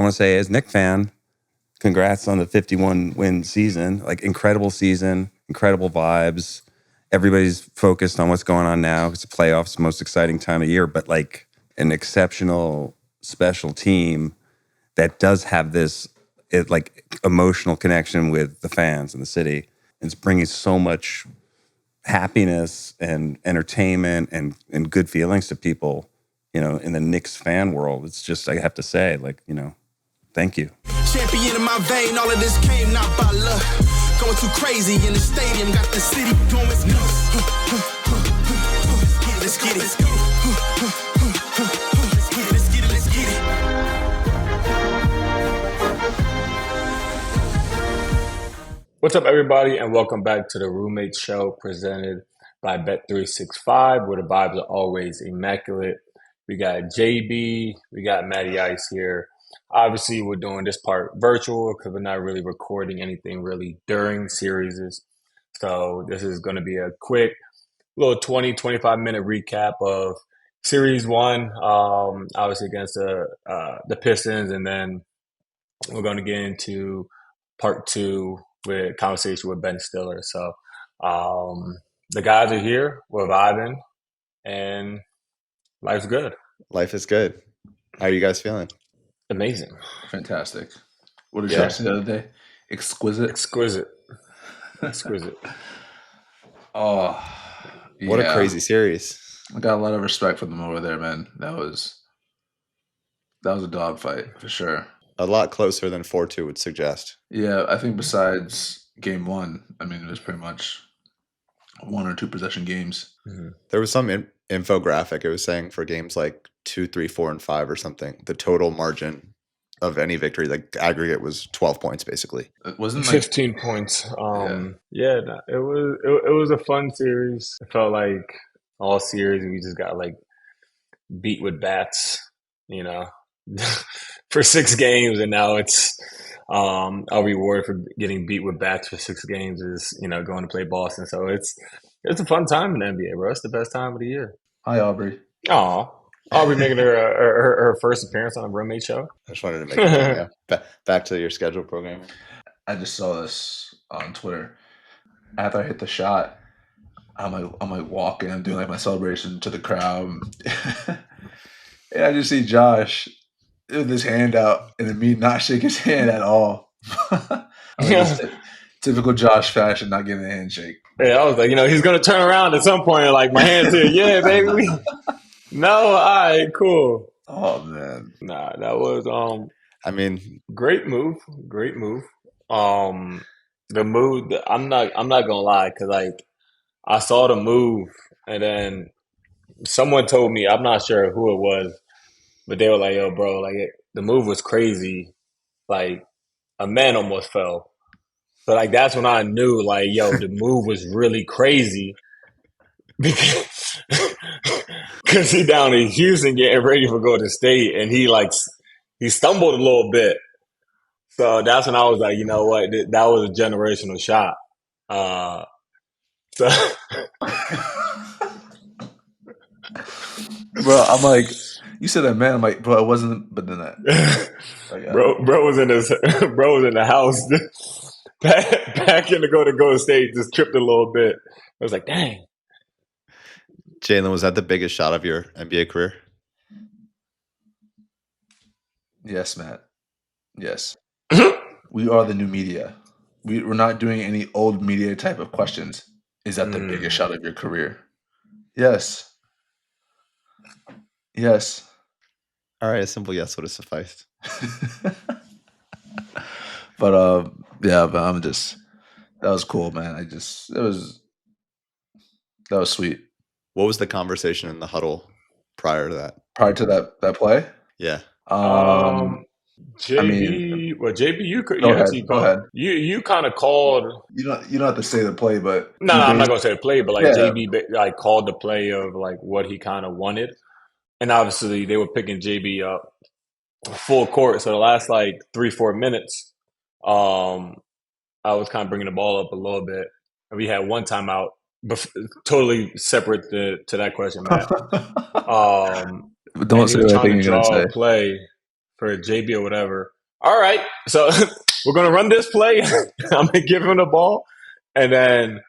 want to say as Knicks fan, congrats on the 51 win season. Like incredible season, incredible vibes. Everybody's focused on what's going on now. It's the playoffs, most exciting time of year, but like an exceptional special team that does have this like emotional connection with the fans in the city. It's bringing so much happiness and entertainment and good feelings to people, in the Knicks fan world. It's just, I have to say, like, thank you. Champion in my vein, all of this came not by luck. Going too crazy in the stadium, got the city going nuts. Let's get it. Let's get it. Let's get it. What's up, everybody, and welcome back to the Roommate Show presented by Bet365, where the vibes are always immaculate. We got JB, we got Matty Ice here. Obviously, we're doing this part virtual because we're not really recording anything really during series. So this is going to be a quick little 20, 25-minute recap of Series 1, obviously against the Pistons, and then we're going to get into part 2 with conversation with Ben Stiller. So the guys are here, we're vibing, and life's good. Life is good. How are you guys feeling? Amazing. Fantastic. What did you watch the other day? Exquisite. Oh, what a crazy series. I got a lot of respect for them over there, man. That was a dogfight for sure. A lot closer than 4-2 would suggest. Yeah, I think besides game 1, I mean, it was pretty much 1 or 2 possession games. Mm-hmm. There was some infographic. It was saying for games like 2, 3, 4, and 5 or something, the total margin of any victory, like aggregate, was 12 points basically. It wasn't 15 points. It was a fun series. It felt like all series we just got like beat with bats, for 6 games, and now it's our reward for getting beat with bats for 6 games is going to play Boston. So it's a fun time in the NBA, bro. It's the best time of the year. Hi, Aubrey. Aw. Aubrey making her first appearance on a Roommate Show. I just wanted to make it back to your schedule program. I just saw this on Twitter. After I hit the shot, I'm like walking, I'm doing like my celebration to the crowd. And I just see Josh with his hand out and me not shake his hand at all. Typical Josh fashion, not giving a handshake. Yeah, I was like, he's gonna turn around at some point and like my hand's here. Yeah, baby. No, all right, cool. Oh man. Nah, that was great move. The move, I'm not gonna lie, because like I saw the move and then someone told me, I'm not sure who it was, but they were like, yo, bro, like the move was crazy. Like a man almost fell. So like that's when I knew, like, yo, the move was really crazy because he down in Houston getting ready for Golden State, and he stumbled a little bit. So that's when I was like, you know what, that was a generational shot. So, bro, I'm like, you said that, man. I'm like, bro, it wasn't, but then that, bro was in the house. Back in to go to Golden State, just tripped a little bit. I was like, dang. Jalen, was that the biggest shot of your NBA career? Yes, Matt. Yes. We are the new media. We're not doing any old media type of questions. Is that the biggest shot of your career? Yes. Yes. All right, a simple yes would have sufficed. But I'm just, that was cool, man. That was sweet. What was the conversation in the huddle prior to that? Prior to that play? Yeah. JB, you could. Go ahead. You kind of called. You don't have to say the play, but no, I'm not gonna say the play, but like JB like called the play of like what he kind of wanted, and obviously they were picking JB up full court. So the last like 3-4 minutes, I was kind of bringing the ball up a little bit, and we had one timeout, totally separate to that question, Matt. Don't say what I think you're gonna say. Play for JB or whatever. All right, so we're gonna run this play. I'm gonna give him the ball, and then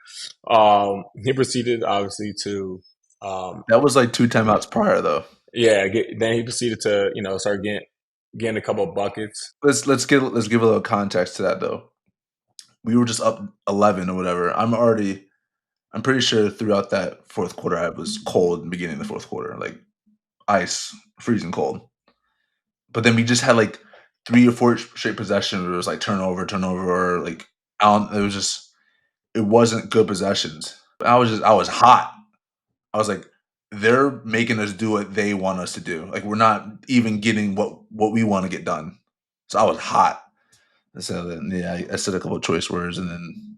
he proceeded obviously to That was like 2 timeouts prior, though. yeah. Then he proceeded to start getting a couple of buckets. Let's give a little context to that, though. We were just up 11 or whatever. I'm pretty sure throughout that fourth quarter, I was cold in the beginning of the fourth quarter, like ice, freezing cold. But then we just had like 3 or 4 straight possessions where it was like turnover, or like it wasn't good possessions. I was hot. I was like, they're making us do what they want us to do. Like we're not even getting what we want to get done. So I was hot. So then, yeah, I said a couple of choice words, and then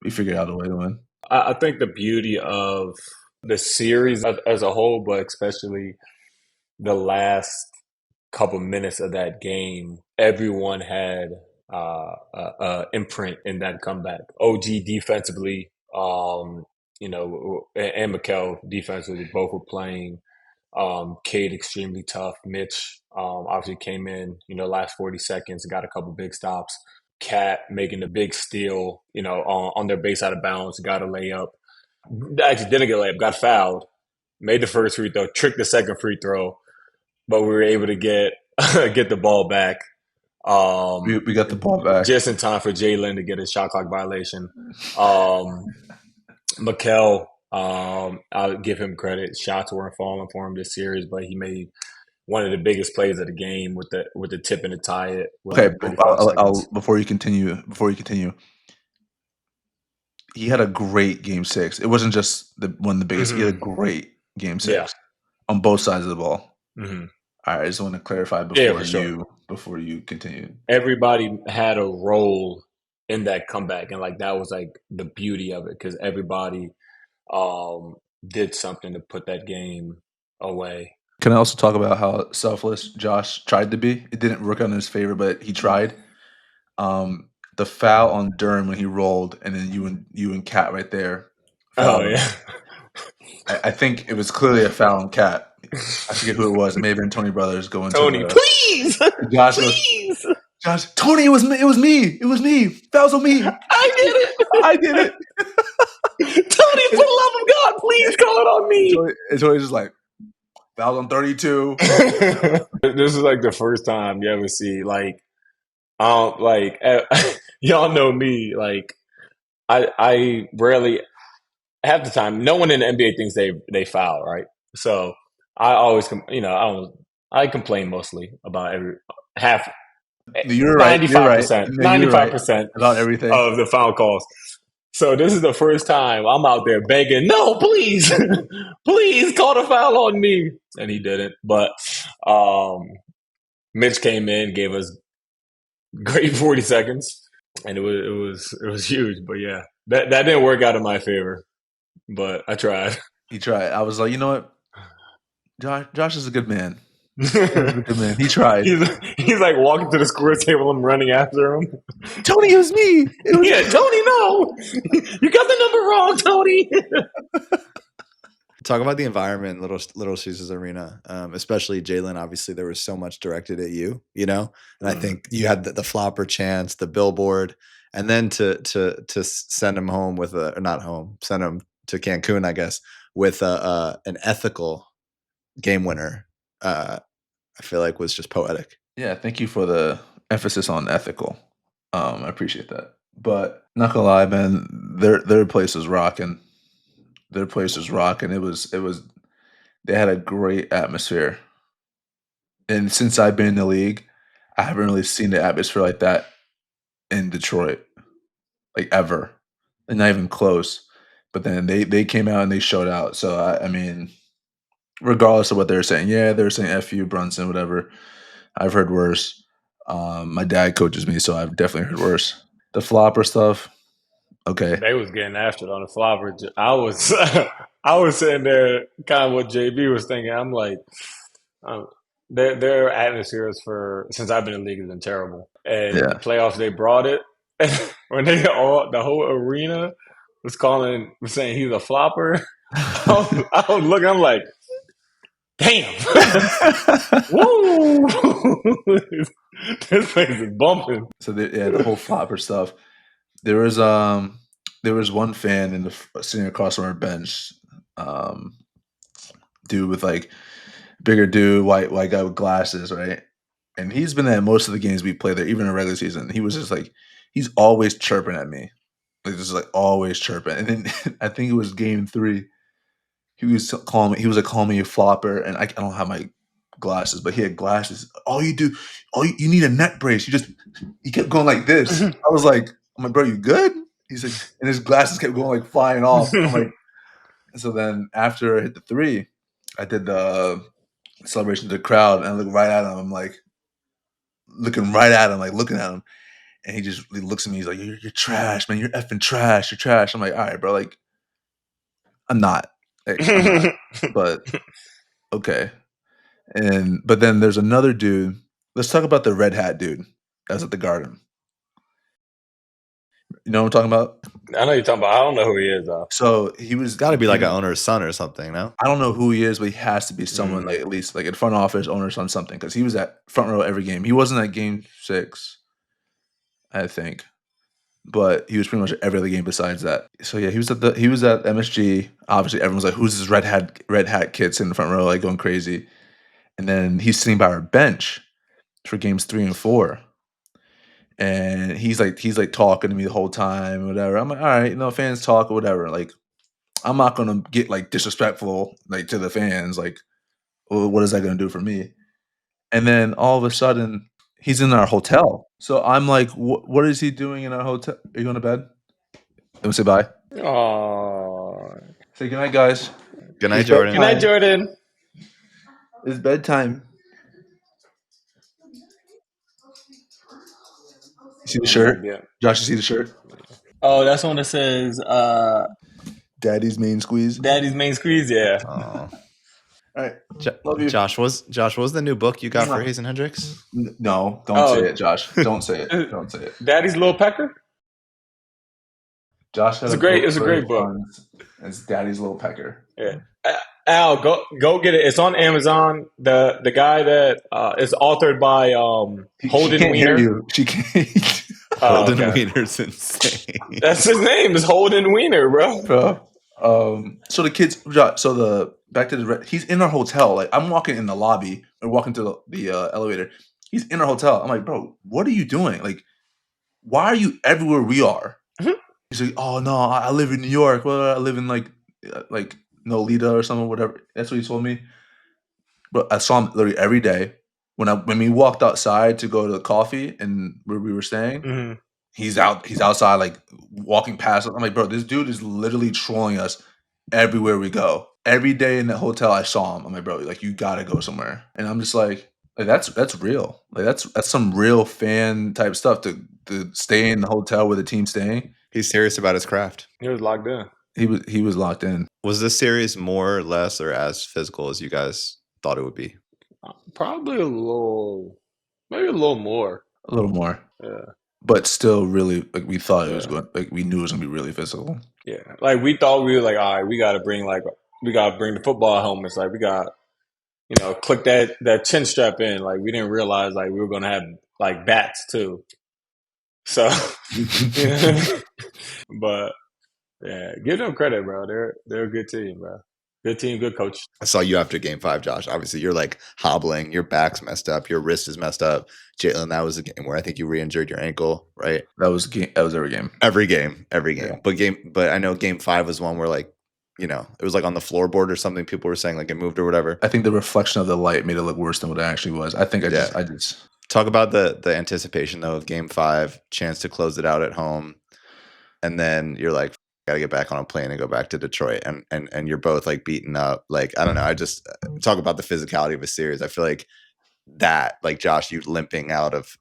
we figured out a way to win. I think the beauty of the series as a whole, but especially the last couple minutes of that game, everyone had imprint in that comeback. OG defensively, and Mikel defensively, both were playing. Cade extremely tough. Mitch obviously came in, last 40 seconds, got a couple big stops. Cat making the big steal, on their base out of bounds, got a layup. Actually didn't get a layup, got fouled. Made the first free throw, tricked the second free throw, but we were able to get the ball back. We got the ball back just in time for Jalen to get a shot clock violation. Mikel, I'll give him credit. Shots weren't falling for him this series, but he made one of the biggest plays of the game with the tip and to tie it. Okay, I'll before you continue, he had a great game 6. It wasn't just one of the biggest. Mm-hmm. He had a great game 6 on both sides of the ball. Mm-hmm. All right, I just want to clarify before you continue. Everybody had a role in that comeback, and like that was like the beauty of it because everybody did something to put that game away. Can I also talk about how selfless Josh tried to be? It didn't work out in his favor, but he tried. The foul on Durham when he rolled, and then you and Cat right there. Oh yeah. I think it was clearly a foul on Cat. I forget who it was. It may have been Tony Brothers going. Tony, please, Josh, please. Josh, Tony, it was me. Fouls on me. I did it. Tony, for the love of God, please call it on me. Tony's just like, foul on 32. This is like the first time you ever see y'all know me. Like I rarely, half the time, no one in the NBA thinks they foul, right? So I always, I complain mostly about half. You're right. 95%, 95% about everything of the foul calls. So this is the first time I'm out there begging, no, please, please call the foul on me. And he didn't. But Mitch came in, gave us great 40 seconds, and it was huge. But yeah, that didn't work out in my favor. But I tried. He tried. I was like, you know what? Josh is a good man. He's a good man. He tried. He's like walking to the square table. I'm running after him. Tony, it was me. Tony, no. You got the number wrong, Tony. Talk about the environment, Little Caesars Arena, especially Jalen. Obviously, there was so much directed at you, and I think you had the flopper chance, the billboard, and then to send him home with send him to Cancun, I guess, with an ethical game winner. I feel like was just poetic. Yeah, thank you for the emphasis on ethical. I appreciate that. But not gonna lie, man, their place was rocking. Their place was rocking. It was. They had a great atmosphere. And since I've been in the league, I haven't really seen the atmosphere like that in Detroit, like ever, and not even close. But then they came out and they showed out. So I mean, regardless of what they're saying, they're saying "F you, Brunson," whatever. I've heard worse. My dad coaches me, so I've definitely heard worse. The flopper stuff. Okay. They was getting after it on the flopper. I was sitting there kind of what JB was thinking. I'm like, their atmospheres since I've been in the league has been terrible. And the playoffs, they brought it. And when the whole arena was saying he's a flopper, I was looking, I'm like, Damn. Woo! This place is bumping. So the whole flopper stuff. There was one fan in the sitting across from our bench, dude with like bigger dude, white guy with glasses, right? And he's been at most of the games we play there, even in regular season. He was just like, he's always chirping at me, like just like always chirping. And then I think it was game 3. He was calling me a flopper, and I don't have my glasses, but he had glasses. You need a neck brace. He kept going like this. I was like, I'm like, bro, you good? He's like, and his glasses kept going like flying off. I'm like, so then after I hit the 3, I did the celebration to the crowd, and I looked right at him. I'm like, looking right at him, like looking at him, and he looks at me. He's like, "You're trash, man. You're effing trash. You're trash." I'm like, "All right, bro. Like, I'm not. But okay." But then there's another dude. Let's talk about the red hat dude that was at the Garden. You know what I'm talking about? I know you're talking about. I don't know who he is though. So he was Got to be like an owner's son or something, no? I don't know who he is, but he has to be someone like at least like in front office, owner's son, something, because he was at front row every game. He wasn't at game 6, I think, but he was pretty much at every other game besides that. So yeah, he was at MSG. Obviously, everyone's like, "Who's this red hat kid sitting in the front row, like going crazy?" And then he's sitting by our bench for games 3 and 4. And he's like talking to me the whole time, whatever. I'm like, all right, fans talk or whatever. Like, I'm not gonna get like disrespectful like to the fans. Like, well, what is that gonna do for me? And then all of a sudden, he's in our hotel. So I'm like, what is he doing in our hotel? Are you going to bed? Let me say bye. Oh. Say good night, guys. Good night, Jordan. Good night, Jordan. It's bedtime. You see the shirt? Yeah. Josh, you see the shirt? Oh, that's one that says Daddy's main squeeze. Daddy's main squeeze, yeah. Oh. All right. Love you. Josh, what was the new book you got for Hayes and Hendricks? No, don't say it, Josh. Don't say it. Don't say it. Daddy's Little Pecker? Josh has it's a great book. It's Daddy's Little Pecker. Yeah. Al, go get it. It's on Amazon. The guy that is authored by Holden Wiener. She can't. Holden Wiener's insane. That's his name. Is Holden Wiener, bro. So the kids. So back to the. He's in our hotel. Like, I'm walking in the lobby or walking to the elevator. He's in our hotel. I'm like, bro, what are you doing? Like, why are you everywhere we are? Mm-hmm. He's like, oh no, I live in New York. Well, I live in like Nolita or something, whatever. That's what he told me. But I saw him literally every day. When we walked outside to go to the coffee and where we were staying, Mm-hmm. he's outside, like walking past us. I'm like, bro, this dude is literally trolling us everywhere we go. Every day in the hotel, I saw him. I'm like, bro, like, you gotta go somewhere. And I'm just like that's real. Like, that's some real fan type stuff to stay in the hotel where the team's staying. He's serious about his craft. He was locked in. He was locked in. Was this series more or less or as physical as you guys thought it would be? Probably maybe a little more. A little more. Yeah. But still really, like, we thought it was going, like, we knew it was gonna be really physical. Yeah. Like, we thought we were like, all right, we gotta bring the football helmets. Like, we got, click that chin strap in. Like, we didn't realize like we were gonna have like bats too. So but yeah, give them credit, bro. They're a good team, bro. Good team, good coach. I saw you after game 5, Josh. Obviously, you're like hobbling. Your back's messed up. Your wrist is messed up. Jalen, that was a game where I think you re-injured your ankle, right? That was every game. Every game. Yeah. But I know game 5 was one where, like, it was like on the floorboard or something. People were saying like it moved or whatever. I think the reflection of the light made it look worse than what it actually was. I think I just talk about the anticipation though of game 5, chance to close it out at home, and then you're like, got to get back on a plane and go back to Detroit, and you're both like beaten up. Like, I don't know. I just talk about the physicality of a series. I feel like that, like, Josh, you limping out of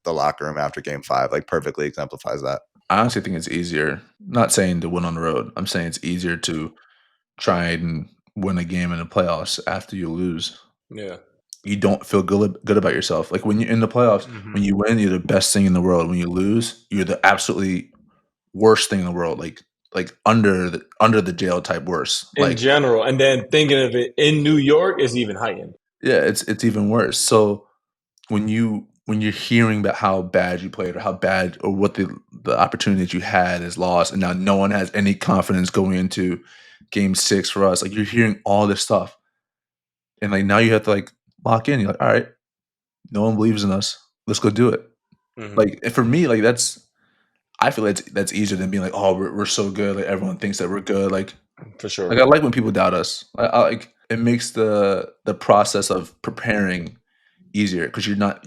the locker room after game 5, like, perfectly exemplifies that. I honestly think it's easier. Not saying to win on the road. I'm saying it's easier to try and win a game in the playoffs after you lose. Yeah. You don't feel good about yourself. Like, when you're in the playoffs, when you win, you're the best thing in the world. When you lose, you're the absolutely worst thing in the world. Like, like under the jail type worse. In general, and then thinking of it in New York is even heightened. Yeah, it's even worse. So when you're hearing about how bad you played or how bad or what the opportunity that you had is lost, and now no one has any confidence going into Game 6 for us. Like you're hearing all this stuff, and like now you have to like lock in. You're like, all right, no one believes in us. Let's go do it. Like for me, like I feel like that's easier than being like, oh, we're so good. Like everyone thinks that we're good. Like For sure. like I like when people doubt us. I like it makes the process of preparing easier because you're not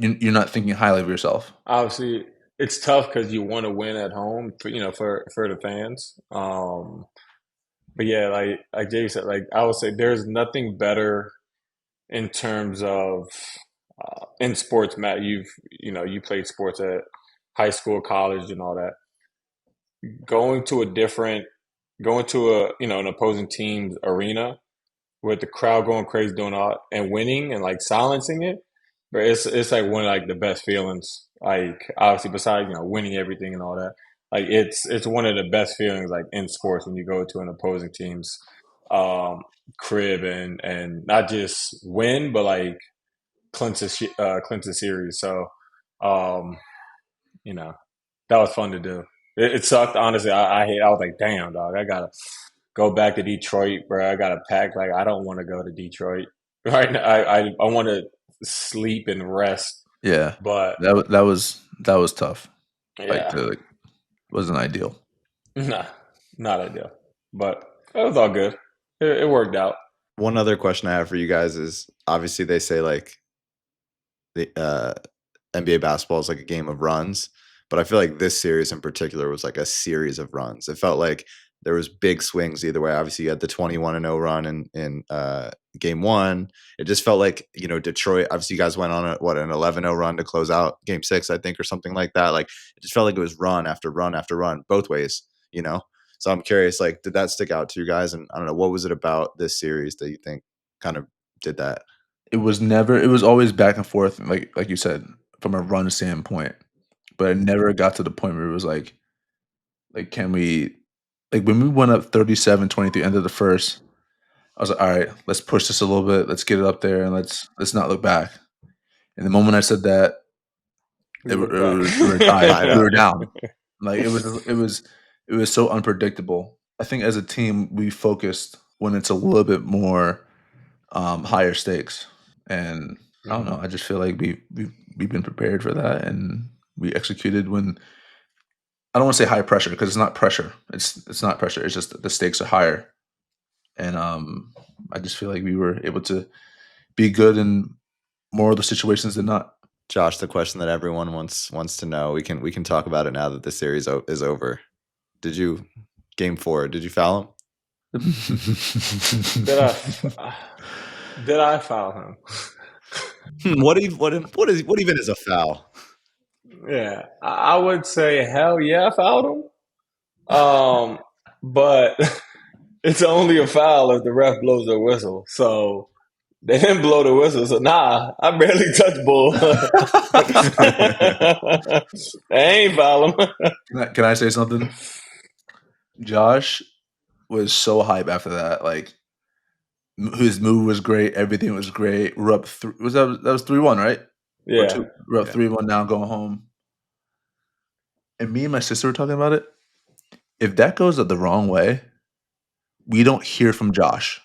thinking highly of yourself. Obviously, it's tough because you want to win at home for the fans. But yeah, like Jay said, like I would say, there's nothing better in terms of in sports. Matt, you played sports at high school, college, and all that. Going to an opposing team's arena with the crowd going crazy, doing all and winning and like silencing it. But it's like one of like the best feelings. Like obviously, besides winning everything and all that, like it's one of the best feelings like in sports when you go to an opposing team's crib and not just win, but like clinch a series. So um, you know that was fun to do. It sucked honestly. I hate. I was like, damn, dog. I gotta go back to Detroit, bro. I got to pack. Like, I don't want to go to Detroit right now. I want to sleep and rest. Yeah, But that was tough. yeah, Wasn't ideal. nah, not ideal. But it was all good. It worked out. One other question I have for you guys is obviously they say like the NBA basketball is like a game of runs, but I feel like this series in particular was like a series of runs. It felt like there was big swings either way. Obviously, you had the 21-0 run in game 1. It just felt like Detroit. Obviously, you guys went on an 11-0 run to close out game 6, I think, or something like that. Like it just felt like it was run after run after run, both ways. So I'm curious, like, did that stick out to you guys? And I don't know, what was it about this series that you think kind of did that? It was always back and forth, like you said, from a run standpoint, but it never got to the point where it was like can we like when we went up 37-23 end of the first, I was like, all right, let's push this a little bit, let's get it up there, and let's not look back. And the moment I said that, we were tied. We were down. Like it was so unpredictable. I think as a team we focused when it's a little bit more higher stakes, and I don't know. I just feel like we've been prepared for that, and we executed when I don't want to say high pressure because it's not pressure. It's not pressure. It's just the stakes are higher, and I just feel like we were able to be good in more of the situations than not. Josh, the question that everyone wants to know. We can talk about it now that the series is over. Game 4? Did you foul him? Did I foul him? What even is a foul? Yeah, I would say hell yeah, I fouled him. But it's only a foul if the ref blows the whistle. So they didn't blow the whistle. So nah, I barely touched Bull. I ain't foul him. Can I say something? Josh was so hype after that. Like his move was great. Everything was great. We're up. That was 3-1, right? Yeah. We're up 3-1 now, going home. And me and my sister were talking about it. If that goes the wrong way, we don't hear from Josh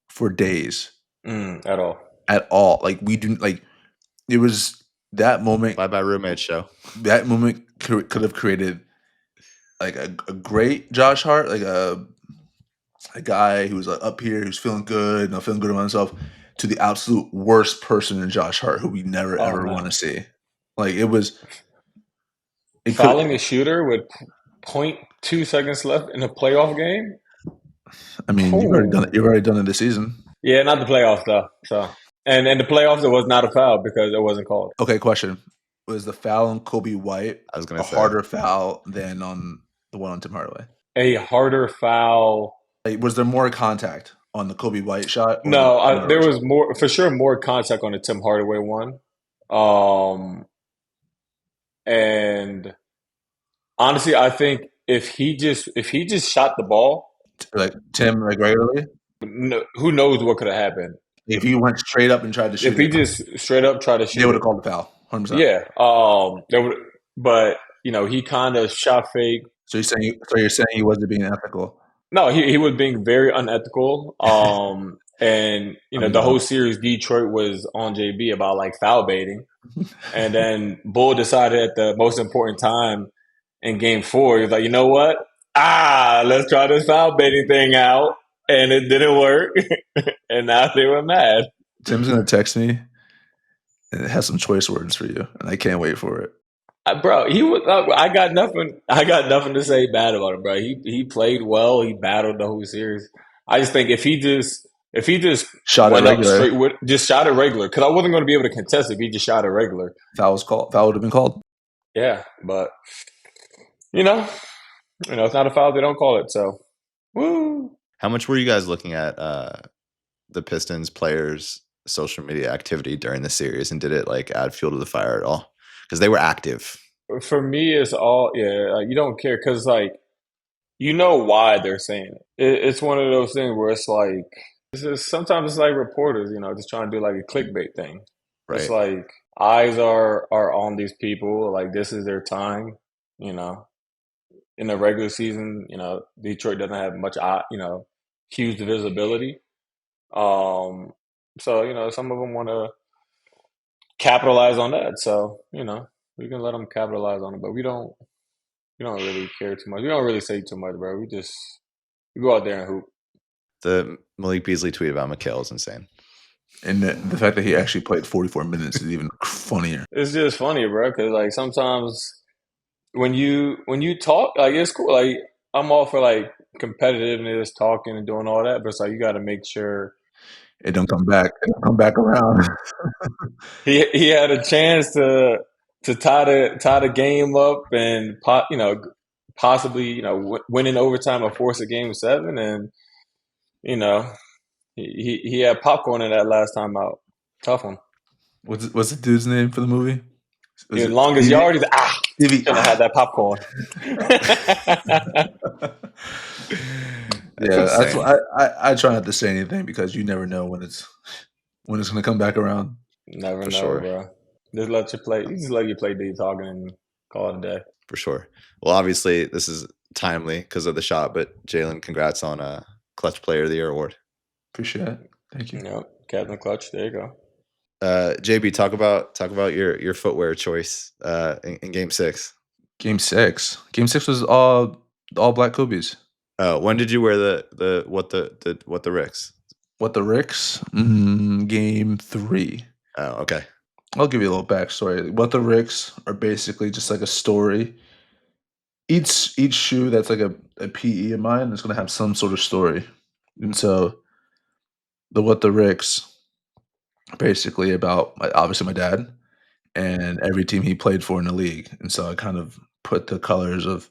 for days. At all. At all. Like we do. Like it was that moment. Bye roommate show. That moment could have created like a great Josh Hart, like a guy who was up here, who's feeling good, feeling good about himself, to the absolute worst person in Josh Hart, who we never ever want to see. Like it was fouling a shooter with 0.2 seconds left in a playoff game. I mean, you've already done it this season. Yeah, not the playoffs though. So and the playoffs, it was not a foul because it wasn't called. Okay, question: was the foul on Kobe White harder foul than on the one on Tim Hardaway? A harder foul. Like, was there more contact on the Kobe White shot? No, there was more for sure. More contact on the Tim Hardaway one. And honestly, I think if he just shot the ball, Like Tim, like regularly. who knows what could have happened If he went straight up and tried to if shoot he it, just straight up tried to they shoot would it. have called the foul. 100%. Yeah. But he kind of shot fake. So you're saying he wasn't being ethical. No, he was being very unethical. And the whole series, Detroit was on JB about like foul baiting, and then Bull decided at the most important time in Game 4, he was like, you know what? Let's try this foul baiting thing out, and it didn't work, and now they were mad. Tim's gonna text me, and it has some choice words for you, and I can't wait for it. Bro, he was. I got nothing. I got nothing to say bad about him, bro. He played well. He battled the whole series. I just think if he just Shot it went up regular, straight with just shot it regular, because I wasn't going to be able to contest if he just shot it regular. foul would have been called. Yeah, but it's not a foul. They don't call it. So, woo. How much were you guys looking at the Pistons players' social media activity during the series, and did it like add fuel to the fire at all? Because they were active. For me, it's all you don't care because like why they're saying it. It's one of those things where it's like sometimes it's like reporters, just trying to do like a clickbait thing. Right. It's like eyes are on these people. Like this is their time. In the regular season, Detroit doesn't have much, huge visibility. So some of them want to capitalize on that. So we can let them capitalize on it, but we don't really care too much. We don't really say too much, bro. We go out there and hoop. The Malik Beasley tweet about Mikal is insane. And the fact that he actually played 44 minutes is even funnier. It's just funny, bro, because like sometimes when you talk, like it's cool. Like I'm all for like competitiveness, talking and doing all that, but it's like you got to make sure it don't come back. It don't come back around. he had a chance to tie the game up and possibly win in overtime or force a game 7, and he had popcorn in that last time out. Tough one. What's the dude's name for the movie? As long as yard, he's gonna have that popcorn. Yeah, that's why I try not to say anything because you never know when it's gonna come back around. Never know, bro. Just let you play. You just let you play D talking and call it a day. For sure. Well, obviously this is timely because of the shot, but Jalen, congrats on a Clutch Player of the Year award. Appreciate it. Thank you. Captain Clutch. There you go. JB, talk about your footwear choice in Game 6. Game 6. Game 6 was all black Kobe's. When did you wear the what the Ricks? What the Ricks? Game 3. Oh, okay. I'll give you a little backstory. What the Ricks are basically just like a story. Each shoe that's like a PE of mine is going to have some sort of story. And so the What the Ricks basically about obviously my dad and every team he played for in the league. And so I kind of put the colors of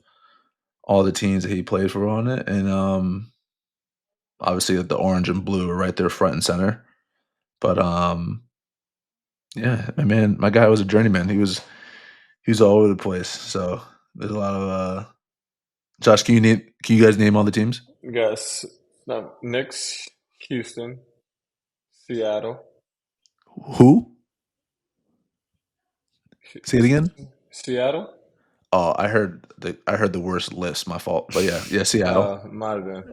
all the teams that he played for on it. And obviously the orange and blue are right there front and center. But yeah, my guy was a journeyman. He was all over the place. So there's a lot of Josh, can you guys name all the teams? Yes. No, Knicks, Houston, Seattle. Who? Say it again. Seattle. Oh, I heard the worst list. My fault. But yeah, Seattle. Might have been.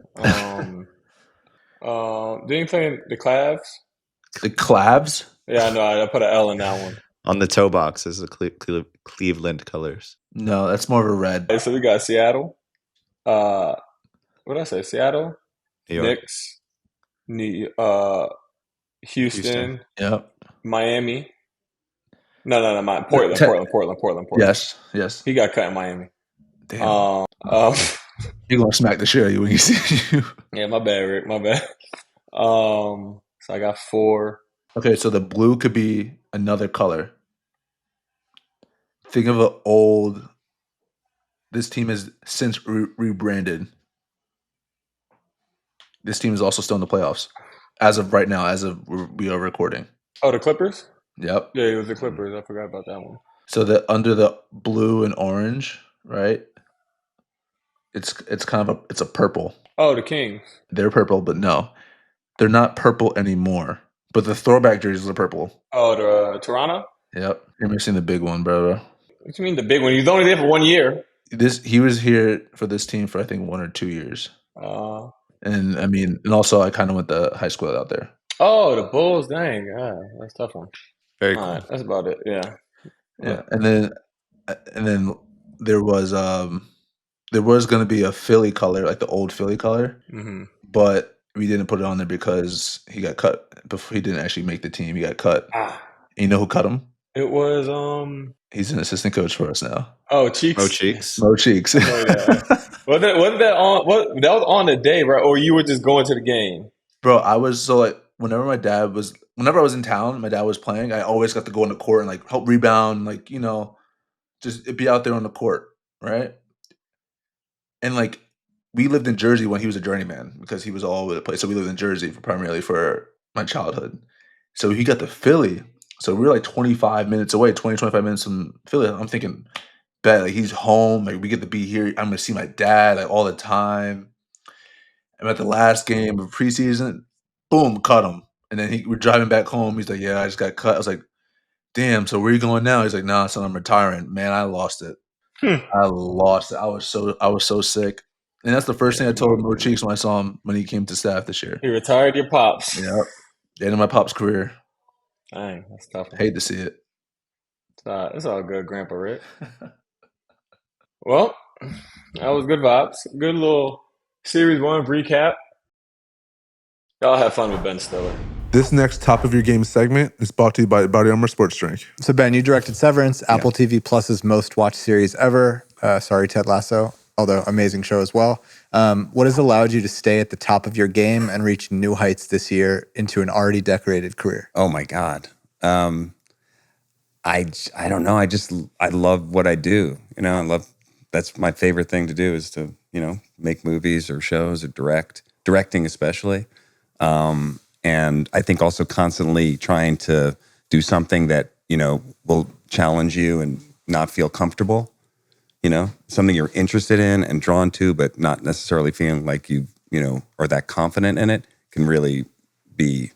Didn't you play the Cavs? The Clavs? Yeah, I know. I put an L in that one. On the toe box is the Cleveland colors. No, that's more of a red. So we got Seattle. What did I say? Seattle, Knicks, Houston. Yep. Miami. No. Portland. Yes. He got cut in Miami. Damn. You're gonna smack the shit out of you when you see you. Yeah, my bad, Rick. My bad. So I got 4. Okay, so the blue could be another color. Think of an old. This team has since rebranded. This team is also still in the playoffs as of right now. As of we are recording. Oh, the Clippers. Yep. Yeah, it was the Clippers. I forgot about that one. So under the blue and orange, right? It's kind of it's a purple. Oh, the Kings. They're purple, but no, they're not purple anymore. But the throwback jerseys are purple. Oh, the Toronto? Yep, you're missing the big one, bro. What you mean the big one? He was only there for 1 year. He was here for this team for I think 1 or 2 years. And I mean, and also I kind of went to high school out there. Oh, the Bulls. Dang, that's a tough one. Very All cool. right, that's about it. Yeah. Yeah, and then there was going to be a Philly color, like the old Philly color, but we didn't put it on there because he got cut before. He didn't actually make the team. He got cut. And you know who cut him? It was He's an assistant coach for us now. Oh, Cheeks. Mo Cheeks. Oh, yeah. wasn't that on? That was on the day, right? Or you were just going to the game? Bro, I was so like whenever I was in town, my dad was playing. I always got to go on the court and like help rebound, like just be out there on the court, right? And like we lived in Jersey when he was a journeyman because he was all over the place. So we lived in Jersey primarily for my childhood. So he got to Philly. So we were like 25 minutes away, 25 minutes from Philly. I'm thinking, bet like he's home. Like we get to be here. I'm gonna see my dad like all the time. And at the last game of preseason, boom, cut him. And then we're driving back home. He's like, yeah, I just got cut. I was like, damn, so where are you going now? He's like, nah, son, I'm retiring. Man, I lost it. I lost it. I was so sick. And that's the first thing I told Mo Cheeks when I saw him when he came to staff this year. He retired your pops. Yep. The end of my pop's career. Dang, that's tough. Hate to see it. It's all good, Grandpa Rick. Well, that was good vibes. Good little Series 1 recap. Y'all have fun with Ben Stiller. This next top of your game segment is brought to you by Body Armor Sports Drink. So Ben, you directed Severance, Apple TV Plus's most watched series ever. Sorry, Ted Lasso, although amazing show as well. What has allowed you to stay at the top of your game and reach new heights this year into an already decorated career? Oh my God. I don't know. I love what I do. That's my favorite thing to do is to, make movies or shows or directing especially. And I think also constantly trying to do something that, will challenge you and not feel comfortable, something you're interested in and drawn to, but not necessarily feeling like you are that confident in it can really be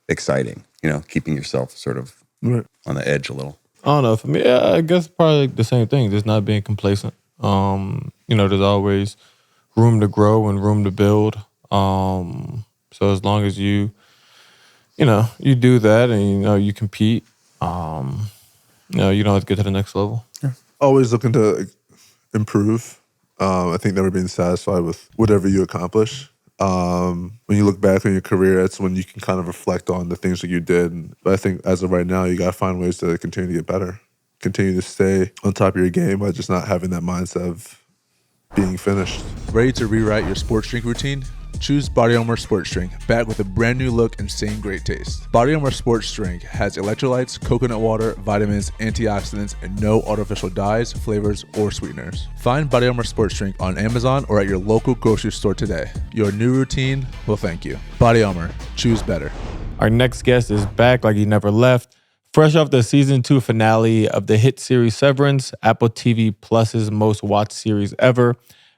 exciting, keeping yourself sort of on the edge a little. I don't know. For me, I guess probably the same thing, just not being complacent. There's always room to grow and room to build. So as long as you do that and, you compete, you don't have to get to the next level. Yeah. Always looking to improve. I think never being satisfied with whatever you accomplish. When you look back on your career, that's when you can kind of reflect on the things that you did. But I think as of right now, you got to find ways to continue to get better. Continue to stay on top of your game by just not having that mindset of being finished. Ready to rewrite your sports drink routine? Choose Body Armor Sports Drink, back with a brand new look and same great taste. Body Armor Sports Drink has electrolytes, coconut water, vitamins, antioxidants, and no artificial dyes, flavors, or sweeteners. Find Body Armor Sports Drink on Amazon or at your local grocery store today. Your new routine will thank you. Body Armor, choose better. Our next guest is back like he never left. Fresh off the season 2 finale of the hit series Severance, Apple TV Plus's most watched series ever.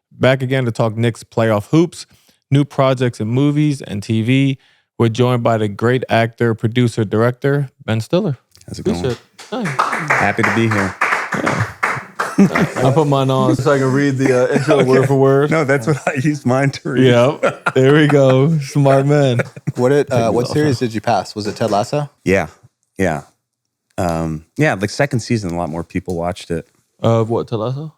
Back again to talk Knicks playoff hoops, new projects in movies and TV. We're joined by the great actor, producer, director, Ben Stiller. How's it going? Happy to be here. Yeah. I put mine on so I can read the intro word for word. No, that's what I used mine to read. Yep. There we go. Smart man. What series did you pass? Was it Ted Lasso? Yeah. The second season, a lot more people watched it. What, Ted Lasso?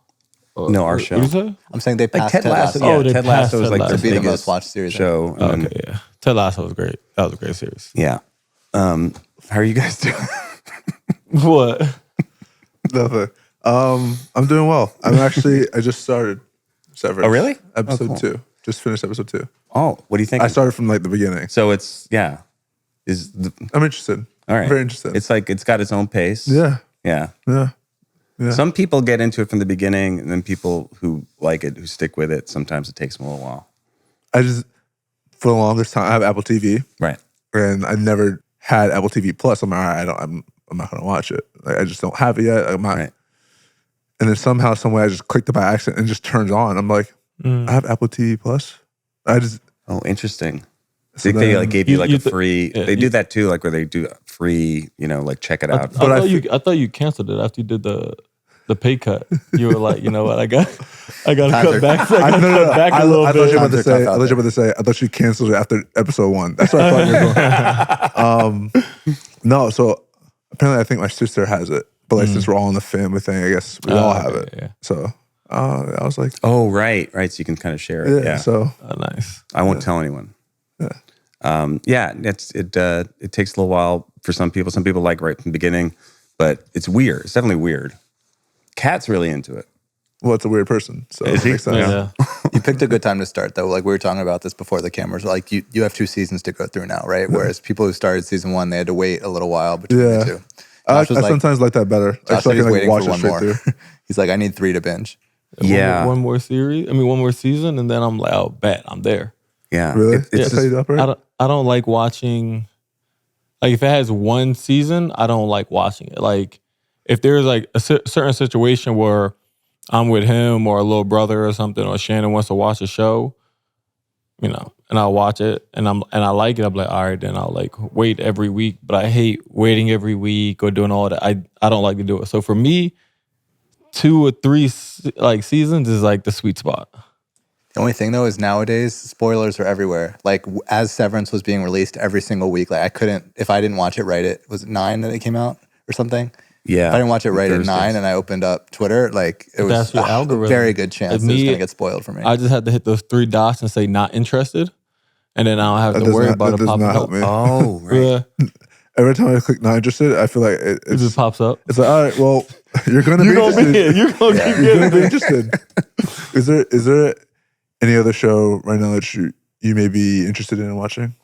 No, our show. What did you say? I'm saying they passed Ted Lasso. Yeah, Ted Lasso was like to the be the most biggest watched series show. Okay, yeah. Ted Lasso was great. That was a great series. Yeah. How are you guys doing? What? Nothing. I'm doing well. I just started Severance. Oh, really? Episode 2. Just finished episode 2. Oh, what do you think? I started from like the beginning. So it's, I'm interested. All right. Very interested. It's like, it's got its own pace. Yeah. Yeah. Yeah. Some people get into it from the beginning, and then people who like it, who stick with it, sometimes it takes them a little while. For the longest time, I have Apple TV. Right. And I never had Apple TV Plus. I'm like, all right, I'm not going to watch it. Like, I just don't have it yet. I'm not. Right. And then somehow, some way, I just clicked it by accident and it just turns on. I'm like, I have Apple TV Plus. I just Oh, interesting. so They then- gave you like you a free. They do that too, like where they do free. Like check it out. I thought you canceled it after you did the pay cut. You were like, you know what, I got to cut back. I got to cut back a little I thought bit. you were about to Times are say. tough I out thought you were about to say. I thought she canceled it after episode 1. That's what I thought you were going. No, so apparently I think my sister has it, but like since we're all in the family thing, I guess we all have it. Yeah. So I was like, Oh, right. So you can kind of share it. Yeah. So Oh, nice. I won't tell anyone. It takes a little while for some people. Some people like right from the beginning, but it's weird. It's definitely weird. Kat's really into it. well, it's a weird person. So Is it he? makes sense. Yeah. You picked a good time to start, though. Like we were talking about this before the cameras. Like you have 2 seasons to go through now, right? Whereas people who started season 1, they had to wait a little while between the 2. I Josh was like- sometimes like that better. Josh So said I he's can like waiting watch for it one straight more. through. He's like, I need 3 to binge. Yeah. One more series. I mean, one more season, and then I'm like, oh, bet I'm there. Yeah. Really? It's That's how just, you operate? I don't like watching. Like if it has one season, I don't like watching it. Like if there's like a certain situation where I'm with him or a little brother or something, or Shannon wants to watch a show, and I'll watch it and I like it. I'm like, all right, then I'll like wait every week. But I hate waiting every week or doing all that. I don't like to do it. So for me, 2 or 3 like seasons is like the sweet spot. The only thing though is nowadays spoilers are everywhere. Like as Severance was being released every single week, like I couldn't, if I didn't watch it right at, was it 9 that it came out or something? yeah. If I didn't watch it right at Thursdays. 9 and I opened up Twitter, like it was That's your a algorithm. very good chance Like it was me, going to get spoiled for me. I just had to hit those 3 dots and say not interested, and then I don't have That to does worry not- about that it does popping not help up. me. Oh, right. Yeah, Every time I click not interested, I feel like it just pops up. it's like, all right, well, you're gonna You're be gonna be interested. it. You're gonna keep You're gonna getting be it. interested. Is there any other show right now that you may be interested in watching?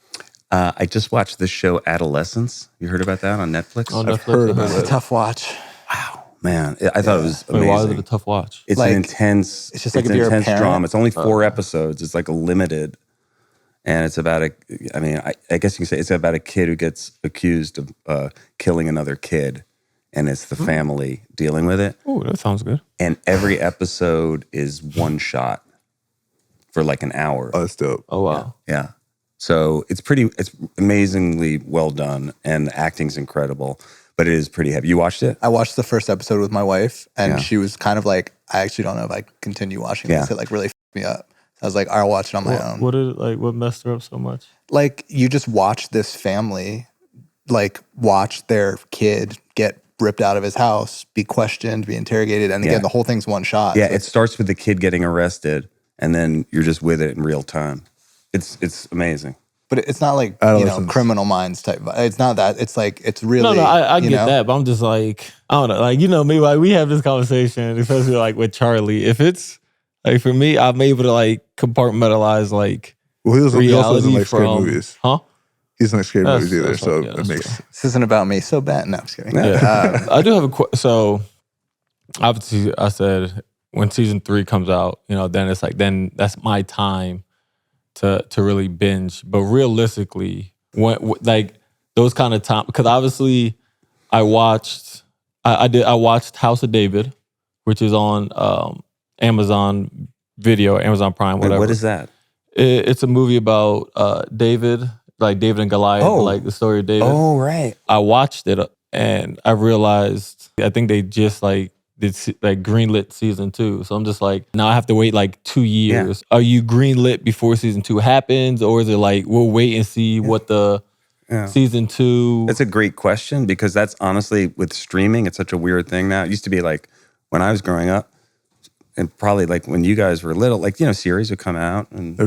I just watched this show, Adolescence. You heard about that on Netflix? On I've Netflix, heard I about It's a tough watch. Man, I thought it was Wait, amazing. why is it a tough watch? It's Like, an intense. it's just like it's if you're a intense parent- drama. It's only 4 episodes. It's like a limited, and it's about I guess you can say it's about a kid who gets accused of killing another kid, and it's the family dealing with it. Oh, that sounds good. And every episode is one shot for like an hour. Oh, that's dope. Oh wow. Yeah. So it's amazingly well done, and the acting's incredible, but it is pretty heavy. You watched it? I watched the first episode with my wife and Yeah. she was kind of like, I actually don't know if I can continue watching Yeah. this. It like really fucked me up. I was like, I'll watch it on my own. What messed her up so much? Like you just watch this family, like watch their kid get ripped out of his house, be questioned, be interrogated. And again, Yeah. the whole thing's one shot. Yeah, So it starts with the kid getting arrested, and then you're just with it in real time. It's amazing. but it's not like, Adolescence. Criminal Minds type. It's not that. It's like, it's really, No, I get know? that, but I'm just like, I don't know, like maybe like we have this conversation, especially like with Charlie. If it's like for me, I'm able to like compartmentalize like Well, he also reality doesn't like scary from movies. huh? He doesn't like scary That's- movies either, that's so right. Yeah, it that's makes true. This isn't about me. So bad. No, I'm just kidding. Yeah. I do have a so obviously I said when season 3 comes out, then it's like then that's my time to really binge. But realistically, when like those kind of time, because obviously I watched House of David, which is on Amazon Video, Amazon Prime, Wait, whatever. what is that? It's a movie about David, like David and Goliath, Oh. like the story of David. Oh, right. I watched it and I realized I think they just like did like greenlit season 2. So I'm just like, now I have to wait like 2 years. Are you greenlit before season 2 happens, or is it like we'll wait and see what the season 2? That's a great question, because that's honestly, with streaming, it's such a weird thing now. It used to be like when I was growing up, and probably like when you guys were little, like, series would come out and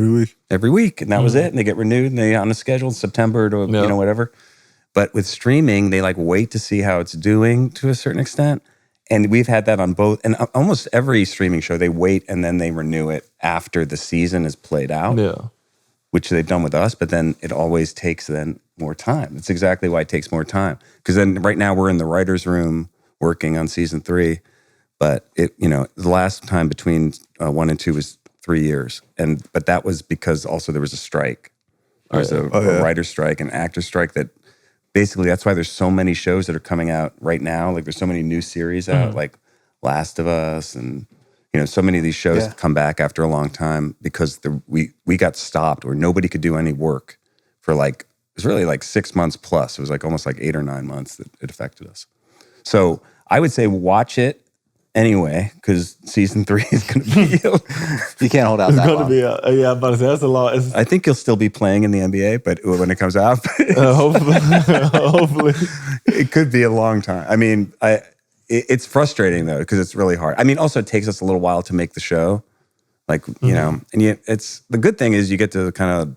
every week. and that was it. And they get renewed and they on a schedule in September to, whatever. But with streaming, they like wait to see how it's doing to a certain extent. And we've had that on both, and almost every streaming show, they wait and then they renew it after the season is played out, which they've done with us. But then it always takes then more time. That's exactly why it takes more time. Because then right now we're in the writer's room working on season 3. But the last time between 1 and 2 was 3 years. But that was because also there was a strike. There was a writer's strike, an actor's strike that basically that's why there's so many shows that are coming out right now. Like there's so many new series out, like Last of Us and so many of these shows Yeah. come back after a long time because we got stopped or nobody could do any work for it was really 6 months plus. It was almost 8 or 9 months that it affected us. So I would say watch it anyway, because season 3 is going to be. You can't hold out It's that going to long. be, I'm about to say, that's a lot. I think you'll still be playing in the NBA, but when it comes out, Hopefully. it could be a long time. I mean, it's frustrating though because it's really hard. I mean, also it takes us a little while to make the show, it's the good thing is you get to kind of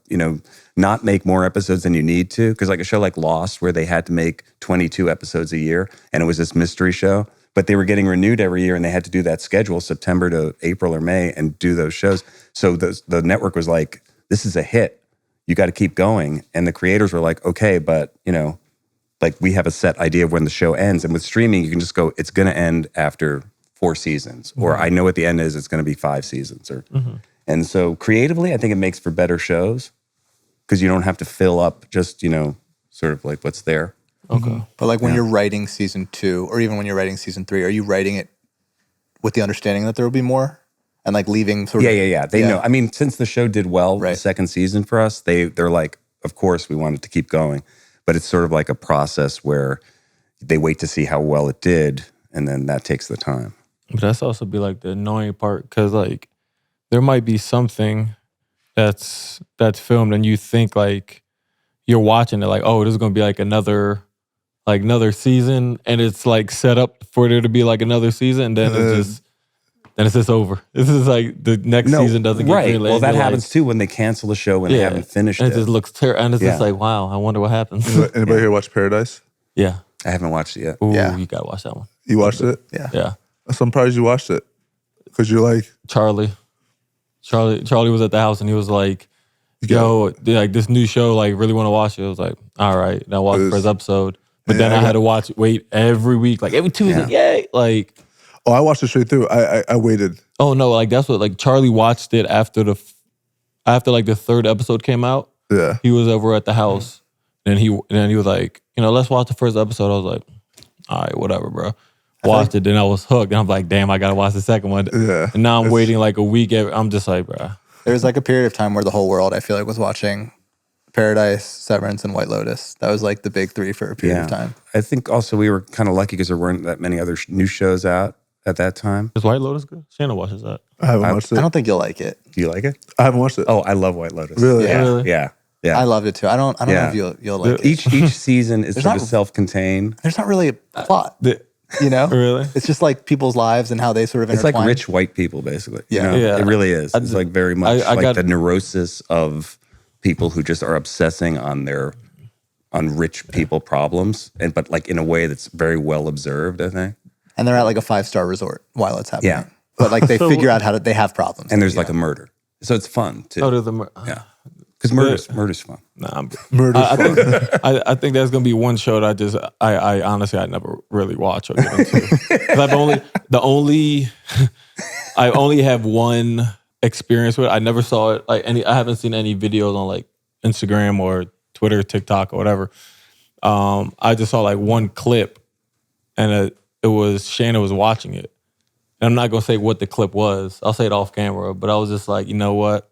not make more episodes than you need to, because a show like Lost where they had to make 22 episodes a year and it was this mystery show, but they were getting renewed every year and they had to do that schedule September to April or May and do those shows. So the network was like, this is a hit. You got to keep going. And the creators were like, okay, but we have a set idea of when the show ends. And with streaming, you can just go, it's going to end after 4 seasons. Or I know what the end is, it's going to be 5 seasons. And so creatively, I think it makes for better shows because you don't have to fill up just, sort of what's there. Okay. But when you're writing season 2 or even when you're writing season 3, are you writing it with the understanding that there will be more and leaving sort of... Yeah. They know. I mean, since the show did well the second season for us, they're like, of course we wanted to keep going. But it's sort of like a process where they wait to see how well it did, and then that takes the time. But that's also be the annoying part, because there might be something that's filmed and you think you're watching it oh, this is gonna be another season, and it's set up for there to be another season, and then it's just over. This is the next season doesn't get right. greenlit. Well, that happens too when they cancel the show when they haven't finished and it. it just looks terrible, and it's just wow, I wonder what happens. Anybody here watch Paradise? Yeah. I haven't watched it yet. Ooh, Yeah. you gotta watch that one. You watched it? Yeah. So I'm surprised you watched it because you're Charlie was at the house and he was like, yo, this new show, really want to watch it. I was like, all right. And I watched the first episode. But then I had to wait every week, every Tuesday, yay. Oh, I watched it straight through. I waited. Oh no, that's what Charlie watched it after the third episode came out. Yeah. He was over at the house and he was like, let's watch the first episode. I was like, all right, whatever, bro. Watched it, then I was hooked. And I'm like, damn, I gotta watch the second one. Yeah. And now I'm waiting a week. I'm just like, bro. There was a period of time where the whole world, I feel was watching Paradise, Severance, and White Lotus. That was the big 3 for a period of time. I think also we were kind of lucky because there weren't that many other new shows out at that time. Is White Lotus good? Shannon watches that. I haven't watched it. I don't think you'll like it. Do you like it? I haven't watched it. Oh, I love White Lotus. Really? Yeah. Really? Yeah. I loved it too. I don't know if you'll like it. Each season is sort of self-contained. There's not really a plot. Really? It's just people's lives and how they sort of It's intertwine. like rich white people, basically. Yeah. Yeah. It really is. It's very much the neurosis of people who just are obsessing on rich people problems, but in a way that's very well observed, I think. And they're at a 5-star resort while it's happening. Yeah. But they figure out how they have problems. And there's a murder. So it's fun too. Oh, there's a yeah. Because murder's fun. Nah, Murder's I think there's gonna be one show that I honestly I never really watch or get into. 'Cause I only have one experience with it. I never saw it I haven't seen any videos on Instagram or Twitter, TikTok or whatever. I just saw one clip, and it was Shannon was watching it. And I'm not gonna say what the clip was. I'll say it off camera, but I was just like, you know what?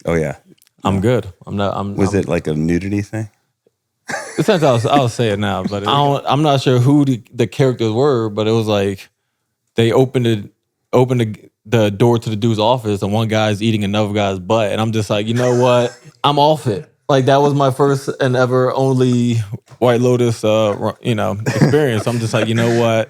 Oh yeah. I'm good. Was it a nudity thing? Essentially, I'll say it now, but I'm not sure who the characters were, but it was they opened the door to the dude's office, and one guy's eating another guy's butt, and I'm just like, you know what? I'm off it. That was my first and ever only White Lotus, experience. I'm just like, you know what?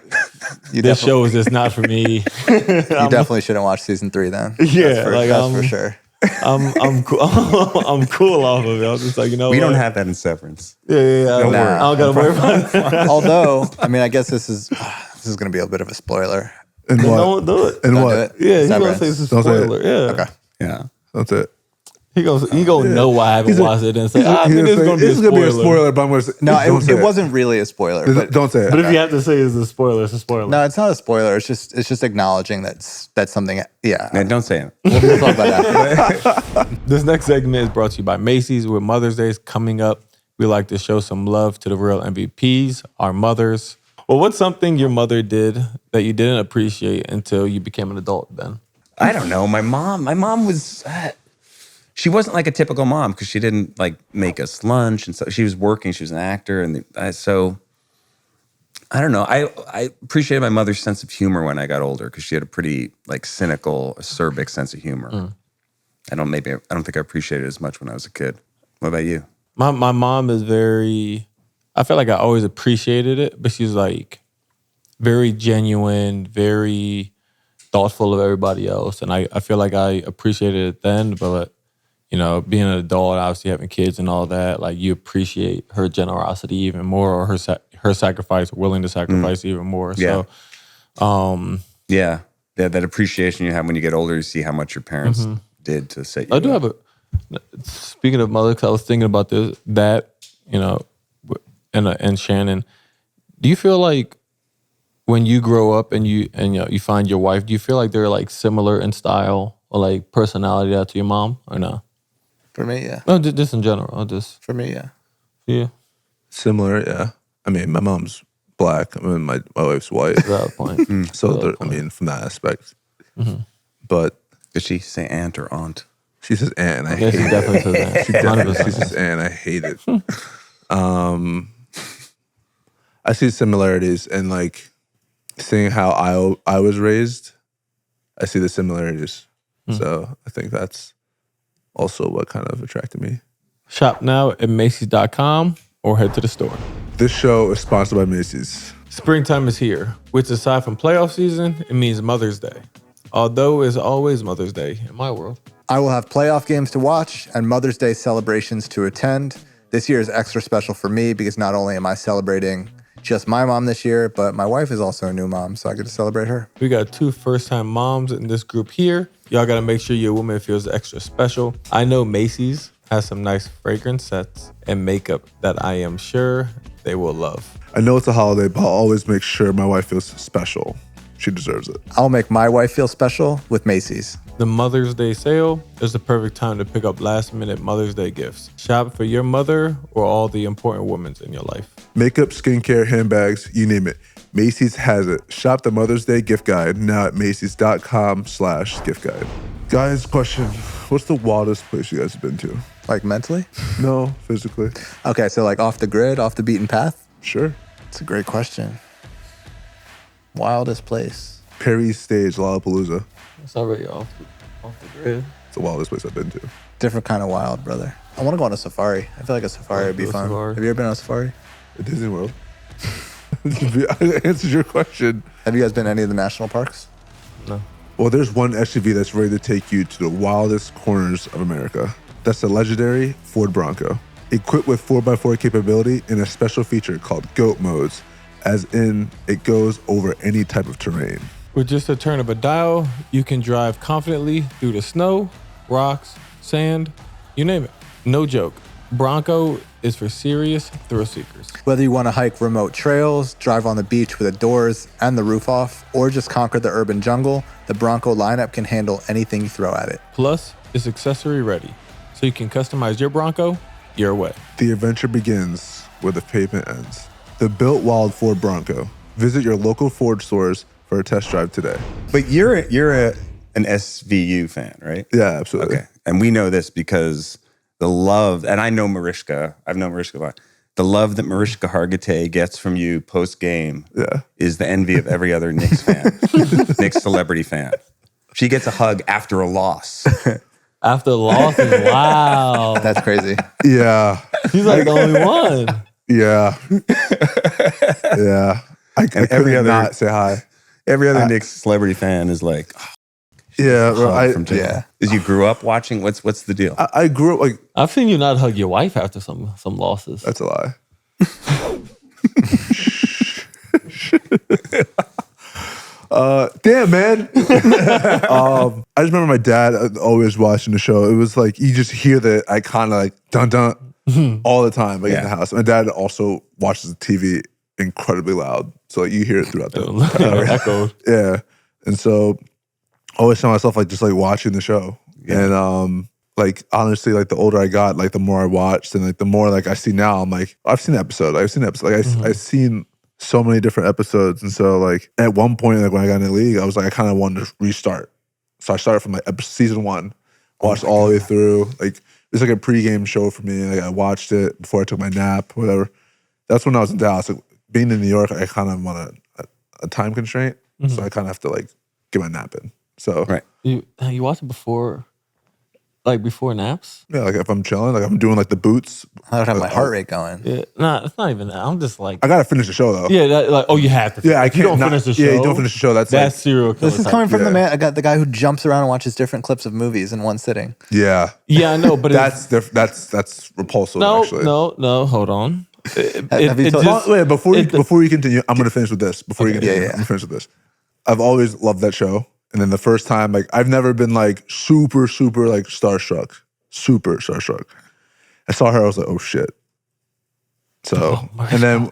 This show is just not for me. You definitely shouldn't watch season 3 then. Yeah, that's for sure. I'm cool. I'm cool off of it. I was just like, we don't have that in Severance. Yeah. Don't worry. I don't gotta worry about it. Although, I guess this is going to be a bit of a spoiler. And what? Don't do it. And Don't what? do it. Yeah, he's gonna Severance. say it's a Don't say it. spoiler. Yeah. Okay. Yeah. That's it. He gonna know why I haven't watched it and say, I think He's this is gonna be a This is gonna be a spoiler. spoiler, but I'm gonna say, No, don't say it wasn't really a spoiler. But Don't say it. But if you have to say it's a spoiler, it's a spoiler. no, it's not a spoiler. It's just acknowledging that's something. Yeah. Man, don't say it. We'll talk about that. This next segment is brought to you by Macy's. With Mother's Day is coming up, we like to show some love to the real MVPs, our mothers. Well, what's something your mother did that you didn't appreciate until you became an adult, Ben? I don't know. My mom was, she wasn't like a typical mom because she didn't like make us lunch. And so she was working, she was an actor. And so I don't know. I appreciated my mother's sense of humor when I got older because she had a pretty like cynical, acerbic sense of humor. I don't think I appreciated it as much when I was a kid. What about you? My mom is I feel like I always appreciated it, but she's like very genuine, very thoughtful of everybody else. And I feel like I appreciated it then, but you know, being an adult, obviously having kids and all that, like you appreciate her generosity even more, or her sacrifice, willing to sacrifice even more. Yeah. So, yeah, that appreciation you have when you get older, you see how much your parents did to set you I do up. have speaking of mother, 'cause I was thinking about that, you know, and Shannon, do you feel like when you grow up and you find your wife, do you feel like they're like similar in style or like personality to your mom or no? For me, yeah. No, just in general. For me, yeah. Yeah. Similar, yeah. I mean, my mom's black. I mean, my wife's white. Valid point. So, I mean, from that aspect. But Did she say aunt or aunt? she says aunt, and I Yeah, hate she it. definitely says that. She definitely 100%. she says aunt, I hate it. I see similarities, and like seeing how I was raised, I see the similarities. So I think that's also what kind of attracted me. Shop now at Macy's.com or head to the store. This show is sponsored by Macy's. Springtime is here, which aside from playoff season, it means Mother's Day. Although it's always Mother's Day in my world. I will have playoff games to watch and Mother's Day celebrations to attend. This year is extra special for me because not only am I celebrating just my mom this year, but my wife is also a new mom, so I get to celebrate her. We got 2 first-time moms in this group here. Y'all got to make sure your woman feels extra special. I know Macy's has some nice fragrance sets and makeup that I am sure they will love. I know it's a holiday, but I'll always make sure my wife feels special. She deserves it. I'll make my wife feel special with Macy's. The Mother's Day sale is the perfect time to pick up last-minute Mother's Day gifts. Shop for your mother or all the important women in your life. Makeup, skincare, handbags, you name it. Macy's has it. Shop the Mother's Day gift guide now at Macy's.com/gift guide. Guys, question. What's the wildest place you guys have been to? Like mentally? No, physically. Okay, so like off the grid, off the beaten path? Sure. It's a great question. Wildest place. Perry's Stage, Lollapalooza. It's already off the grid. It's the wildest place I've been to. Different kind of wild, brother. I want to go on a safari. I feel like a safari would be do a fun. safari. Have you ever been on a safari? At Disney World. I answered your question. Have you guys been to any of the national parks? No. Well, there's one SUV that's ready to take you to the wildest corners of America. That's the legendary Ford Bronco. Equipped with 4x4 capability and a special feature called GOAT modes, as in it goes over any type of terrain. With just a turn of a dial, you can drive confidently through the snow, rocks, sand, you name it. No joke. Bronco is for serious thrill seekers. Whether you want to hike remote trails, drive on the beach with the doors and the roof off, or just conquer the urban jungle, the Bronco lineup can handle anything you throw at it. Plus, it's accessory ready, so you can customize your Bronco your way. The adventure begins where the pavement ends. The built wild Ford Bronco. Visit your local Ford stores for a test drive today. But you're an SVU fan, right? Yeah, absolutely. Okay. And we know this because the love, and I know Mariska, I've known Mariska a lot. The love that Mariska Hargitay gets from you post-game is the envy of every other Knicks fan, Knicks celebrity fan. She gets a hug after a loss. After losses, wow. That's crazy. Yeah. He's like the only one. Yeah. Yeah. I every other not say hi. Every other Knicks celebrity fan is like, oh, yeah, well, from Jalen. Is you grew up watching? What's the deal? I grew up like. I've seen you not hug your wife after some losses. That's a lie. Damn, man. I just remember my dad always watching the show. It was like you just hear the iconic like dun dun all the time like in the house. My dad also watches the TV incredibly loud, so like, you hear it throughout the echoed. Yeah, and so I always found myself like just like watching the show, and like honestly, like the older I got, like the more I watched, and like the more like I see now, I'm like I've seen the episode, like I've seen so many different episodes, and so like at one point, like when I got in the league, I was like I kind of wanted to restart, So I started from like season 1, watched all the way through. Like it was like a pregame show for me. Like I watched it before I took my nap, whatever. That's when I was in Dallas. Like, being in New York, I kind of want a time constraint, so I kind of have to like get my nap in. So You watch it before, like before naps? yeah, like if I'm chilling, like I'm doing like the boots. I would have my heart rate going. Yeah, nah, it's not even that. I'm just like, I gotta finish the show though. yeah, you have to. Yeah, I If you can't don't finish the show. Yeah, you don't finish the show. That's like, serial killer. This is type. coming from Yeah. the man. I got the guy who jumps around and watches different clips of movies in one sitting. yeah. Yeah, I know, but That's repulsive. Actually. no, hold on. Have you told- Wait, before you continue, I'm gonna finish with this. Before you continue, Yeah. I'm gonna finish with this. I've always loved that show, and then the first time, like I've never been like super like starstruck. I saw her, I was like, oh shit. So and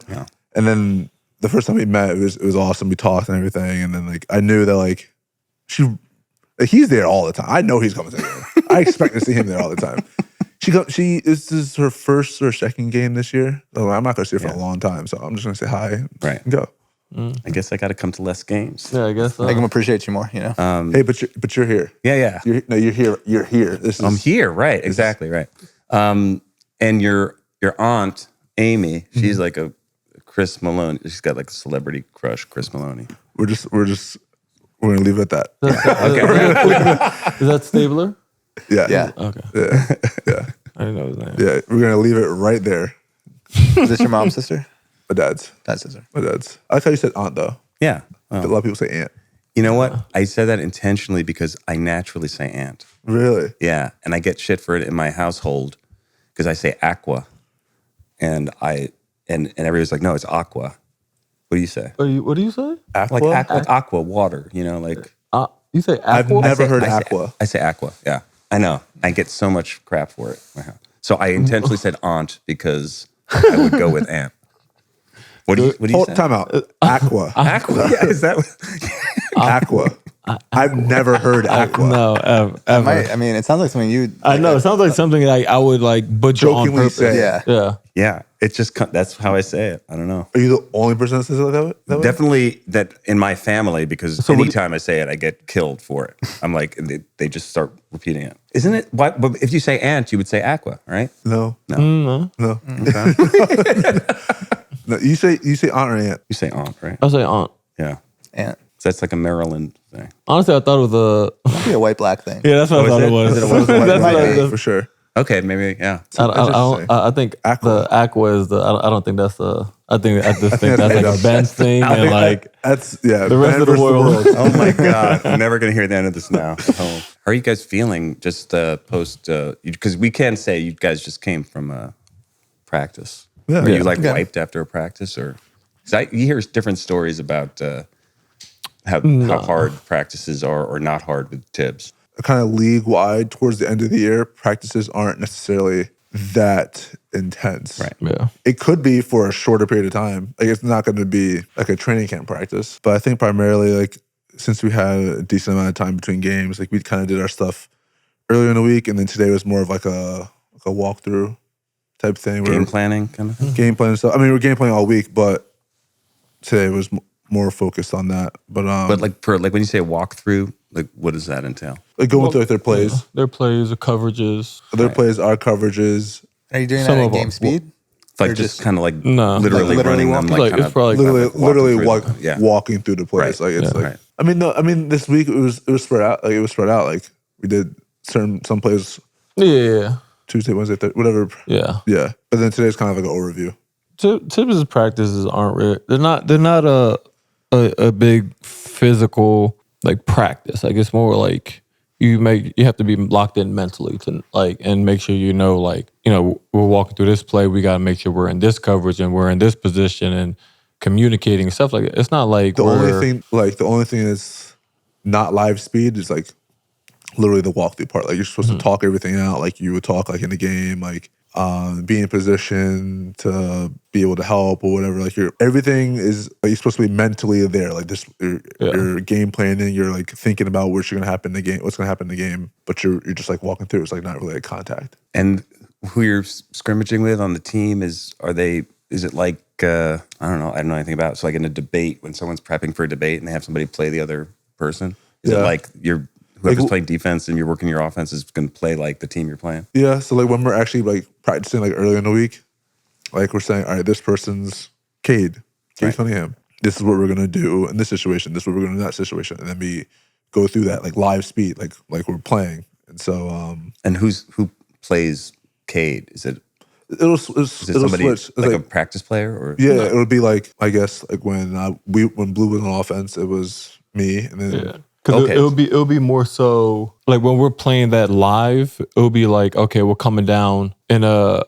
then the first time we met, it was awesome. We talked and everything, and then like I knew that like he's there all the time. I know he's coming to the game. I expect to see him there all the time. This is her first or second game this year. So I'm not gonna see her for a long time, so I'm just gonna say hi. Right. And go. I guess I got to come to less games. Yeah, I guess so. Make him appreciate you more, you know? Hey, but you're here. Yeah. You're here. You're here. I'm here. Right. Exactly. Right. And your aunt, Amy, she's like a Chris Maloney. She's got like a celebrity crush, Chris Maloney. We're gonna leave it at that. Is that Stabler? Yeah. Yeah. Okay. Yeah. I didn't know his name. Yeah. We're gonna leave it right there. Is this your mom's sister? My dad's. That's sister. My dad's. I like how you said aunt though. Yeah. A lot of people say aunt. You know what? I said that intentionally because I naturally say aunt. Really? Yeah. And I get shit for it in my household because I say Acqua. And everybody's like, no, it's Acqua. What do you say? What do you say? Acqua? Like Acqua water, you know, like. You say I've Acqua? never heard Acqua. I say Acqua. Yeah. I know. I get so much crap for it. So I intentionally said aunt because I would go with aunt. What do you say? Time out. Acqua. Acqua. Yeah, is that Acqua. I've never heard Acqua. No, ever. I mean, it sounds like something you. I know. It sounds like something like I would like butcher on Jokingly purpose. say. Yeah. Yeah. Yeah. It just that's how I say it. I don't know. Are you the only person that says it that way? Definitely that in my family because anytime I say it, I get killed for it. I'm like, they just start repeating it. Isn't it? But if you say aunt, you would say Acqua, right? No. No. Okay. No. You say aunt or aunt? You say aunt, right? I'll say aunt. Yeah. Aunt. So that's like a Maryland thing. Honestly, I thought it was a. Might be a white black thing. Yeah, that's what I thought it was. Is it a white That's what I- black for sure? Okay, maybe, yeah. I think Acqua. the Acqua is the. I don't think that's the. I just think that's like a Ben's thing and like That's the rest of the world. Oh my God. I'm never going to hear the end of this now. How are you guys feeling just post, because we can say you guys just came from practice. Yeah. Are you like Okay. wiped after a practice or? Because you hear different stories about how hard practices are or not hard with Tibbs. Kind of league-wide towards the end of the year, practices aren't necessarily that intense. Right. Yeah. It could be for a shorter period of time. Like it's not going to be like a training camp practice. But I think primarily like since we had a decent amount of time between games, like we kind of did our stuff earlier in the week, and then today was more of like a walkthrough type thing. Game planning kind of thing? Game planning stuff. I mean, we're game planning all week, but today was more focused on that. But But when you say walkthrough, like what does that entail? like going through like their plays, Their plays, the coverages. their plays, our coverages. Are you doing Some that at of game them. speed? Like Or just just- kind of like No. literally Like literally running them, walking? Like, kind it's probably Literally yeah. walking through the plays. Right. Like it's Yeah. like I mean this week it was spread out. Like it was spread out. Like we did some plays Yeah. Tuesday, Wednesday, Thursday, whatever. Yeah. Yeah. But then today's kind of like an overview. Tibbs' practices aren't really. They're not a big physical like practice. Like it's more like you have to be locked in mentally to like and make sure we're walking through this play. We got to make sure we're in this coverage and we're in this position and communicating and stuff like that. It's not like The only thing that's not live speed is like literally the walkthrough part. Like you're supposed to talk everything out like you would talk like in the game, like be in position to be able to help or whatever. Like everything is like, you're supposed to be mentally there. Like this, you're game planning. You're like thinking about what's going to happen in the game, what's going to happen in the game. But you're just like walking through. It's like not really a contact. And who you're scrimmaging with on the team is it like I don't know anything about it. So like in a debate when someone's prepping for a debate and they have somebody play the other person, is it like whoever's playing defense and you're working your offense is going to play like the team you're playing. Yeah. So like when we're actually like practicing like earlier in the week, like we're saying, all right, this person's Cade Cunningham. This is what we're gonna do in this situation. This is what we're gonna do in that situation, and then we go through that like live speed, like we're playing. And so, and who plays Cade? Is it it'll somebody switch. like a practice player or yeah, it'll be like I guess like when Blue was on offense, it was me, and then because it'll be more so like when we're playing that live, it'll be like okay, we're coming down in a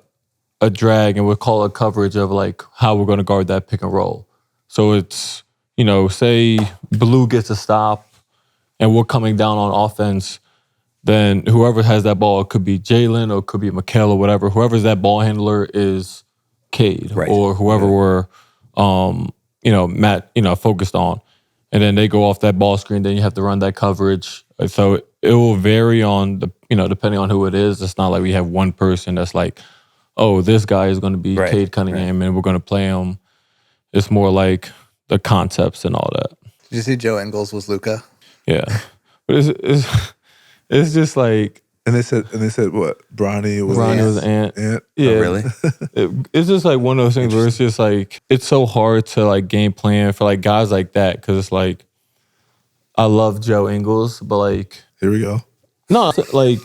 drag and we'll call a coverage of like how we're going to guard that pick and roll. So it's, say Blue gets a stop and we're coming down on offense, then whoever has that ball, it could be Jalen or it could be Mikal or whatever. Whoever's that ball handler is Cade or whoever we're, Matt, focused on. And then they go off that ball screen, then you have to run that coverage. So it will vary on depending on who it is. It's not like we have one person that's like, oh, this guy is going to be Cade Cunningham and we're going to play him. It's more like the concepts and all that. Did you see Joe Ingles was Luka? Yeah, but it's just like. And they said what Bronny was Ant. Yeah, oh, really? It's just like one of those things where it's just like it's so hard to like game plan for like guys like that because it's like I love Joe Ingles, but like here we go. No, like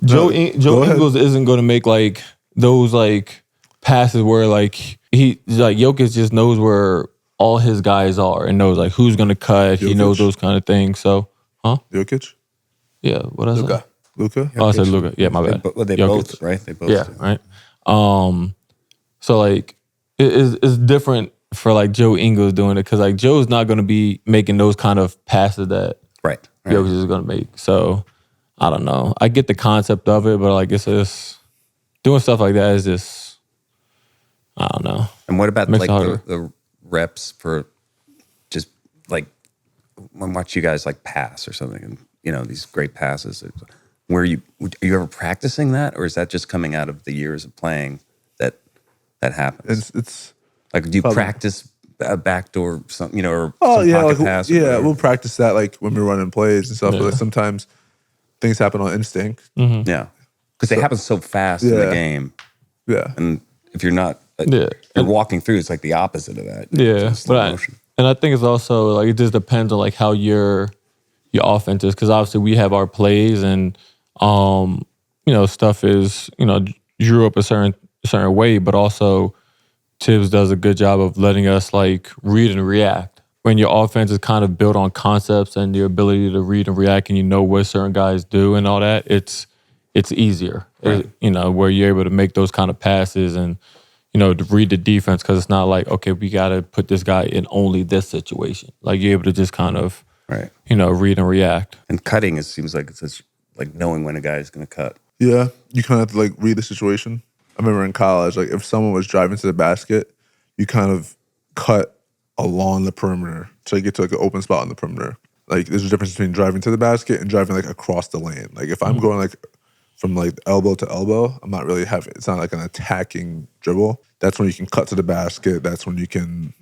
Joe Ingles isn't going to make like those like passes where like Jokic just knows where all his guys are and knows like who's going to cut. Jokic. He knows those kind of things. So, Jokic? Yeah, what else? Luka? Oh, I said Luka. Yeah, my bad. They both, right? They both. Yeah, right. So like it's different for like Joe Ingles doing it because like Joe's not going to be making those kind of passes that Jokic is going to make. So I don't know. I get the concept of it, but like it's just doing stuff like that is just I don't know. And what about like the reps for just like when I watch you guys like pass or something and these great passes? Are you ever practicing that, or is that just coming out of the years of playing that happens? It's like do you practice a backdoor something, or some pocket pass? Yeah, we'll practice that like when we're running plays and stuff. But like, sometimes things happen on instinct. Mm-hmm. Yeah, because they happen so fast in the game. Yeah, and if you're not, you're walking through, it's like the opposite of that. Yeah, and I think it's also like it just depends on like how your offense is because obviously we have our plays and stuff is drew up a certain way, but also Tibbs does a good job of letting us like read and react. When your offense is kind of built on concepts and your ability to read and react, and you know what certain guys do and all that, it's easier. Right. Where you're able to make those kind of passes and to read the defense because it's not like okay, we got to put this guy in only this situation. Like you're able to just kind of read and react. And cutting seems like it's just like knowing when a guy is going to cut. Yeah, you kind of have to like read the situation. I remember in college, like if someone was driving to the basket, you kind of cut along the perimeter so you get to like an open spot on the perimeter. Like there's a difference between driving to the basket and driving like across the lane. Like if I'm going like from like elbow to elbow, I'm not really having. It's not like an attacking dribble. That's when you can cut to the basket. That's when you can.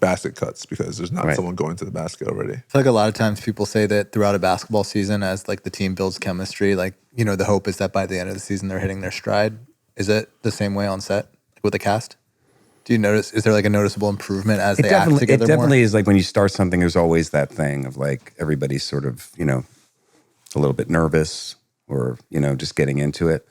Basket cuts because there's not someone going to the basket already. I feel like a lot of times people say that throughout a basketball season as like the team builds chemistry, like, the hope is that by the end of the season they're hitting their stride. Is it the same way on set with the cast? Do you notice, is there like a noticeable improvement as they act together It definitely more? is like when you start something, there's always that thing of like everybody's sort of, a little bit nervous or, just getting into it.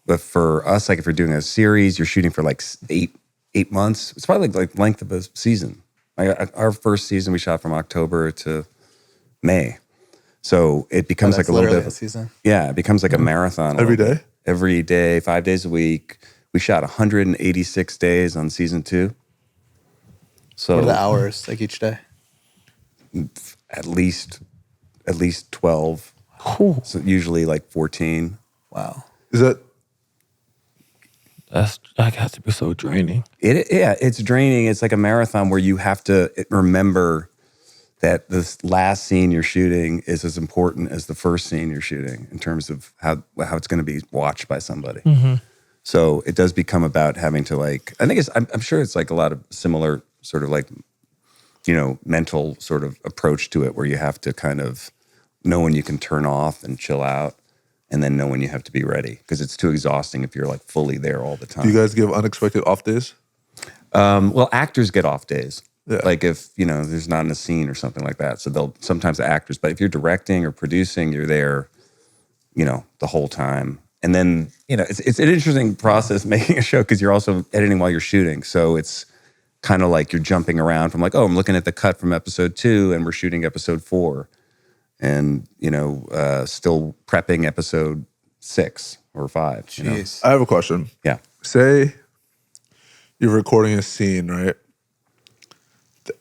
But for us, like if you're doing a series, you're shooting for like eight months. It's probably like length of a season. Our first season, we shot from October to May. So it becomes like a little bit of a season. Yeah, it becomes like a marathon. Every day? Every day, 5 days a week. We shot 186 days on season 2. So what are the hours like each day? At least 12. So usually like 14. Wow. Is that has to be so draining. It's draining. It's like a marathon where you have to remember that this last scene you're shooting is as important as the first scene you're shooting in terms of how it's going to be watched by somebody. Mm-hmm. So it does become about having to like, I think I'm sure it's like a lot of similar sort of like, mental sort of approach to it where you have to kind of know when you can turn off and chill out, and then know when you have to be ready, because it's too exhausting if you're like fully there all the time. Do you guys give unexpected off days? Well, actors get off days. Yeah. Like if, there's not in a scene or something like that. So they'll sometimes actors, but if you're directing or producing, you're there, the whole time. And then, it's an interesting process making a show, because you're also editing while you're shooting. So it's kind of like you're jumping around from like, oh, I'm looking at the cut from episode 2 and we're shooting episode 4. And, still prepping episode 6 or 5. Jeez. I have a question. Yeah. Say you're recording a scene, right?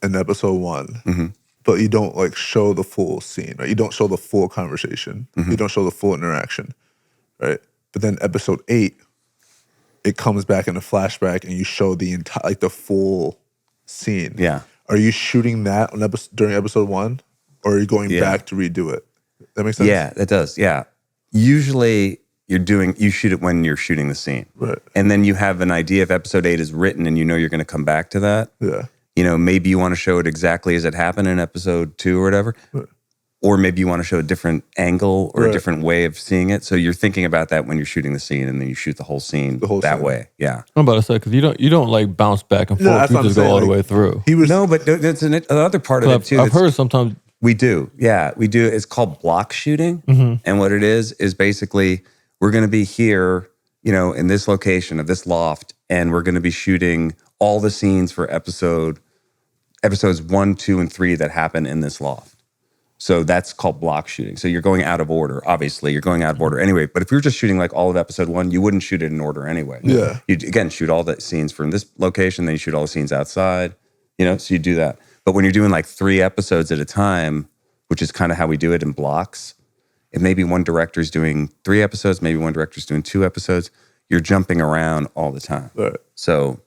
In episode 1, but you don't like show the full scene, right? You don't show the full conversation. You don't show the full interaction, right? But then episode 8, it comes back in a flashback and you show the entire, like the full scene. Yeah. Are you shooting that on during episode 1, or are you going back to redo it? That makes sense? Yeah, that does. Yeah. Usually you shoot it when you're shooting the scene. Right. And then you have an idea if episode 8 is written and you're going to come back to that. Yeah. Maybe you want to show it exactly as it happened in episode 2 or whatever. Right. Or maybe you want to show a different angle or a different way of seeing it. So you're thinking about that when you're shooting the scene, and then you shoot the whole scene that way. Yeah. I'm about to say, because you don't like bounce back and forth. No, that's you what just I'm go all saying. the way through. No, but that's another part of it too. I've heard sometimes. We do. Yeah, we do. It's called block shooting. And what it is basically we're going to be here, in this location of this loft, and we're going to be shooting all the scenes for episodes 1, 2, and 3 that happen in this loft. So that's called block shooting. So you're going out of order. Obviously, you're going out of order anyway. But if you're just shooting like all of episode 1, you wouldn't shoot it in order anyway. Yeah. You'd, again, shoot all the scenes from this location, then you shoot all the scenes outside, so you do that. But when you're doing like 3 episodes at a time, which is kind of how we do it in blocks, if maybe one director's doing 3 episodes, maybe one director's doing 2 episodes, you're jumping around all the time. Right. So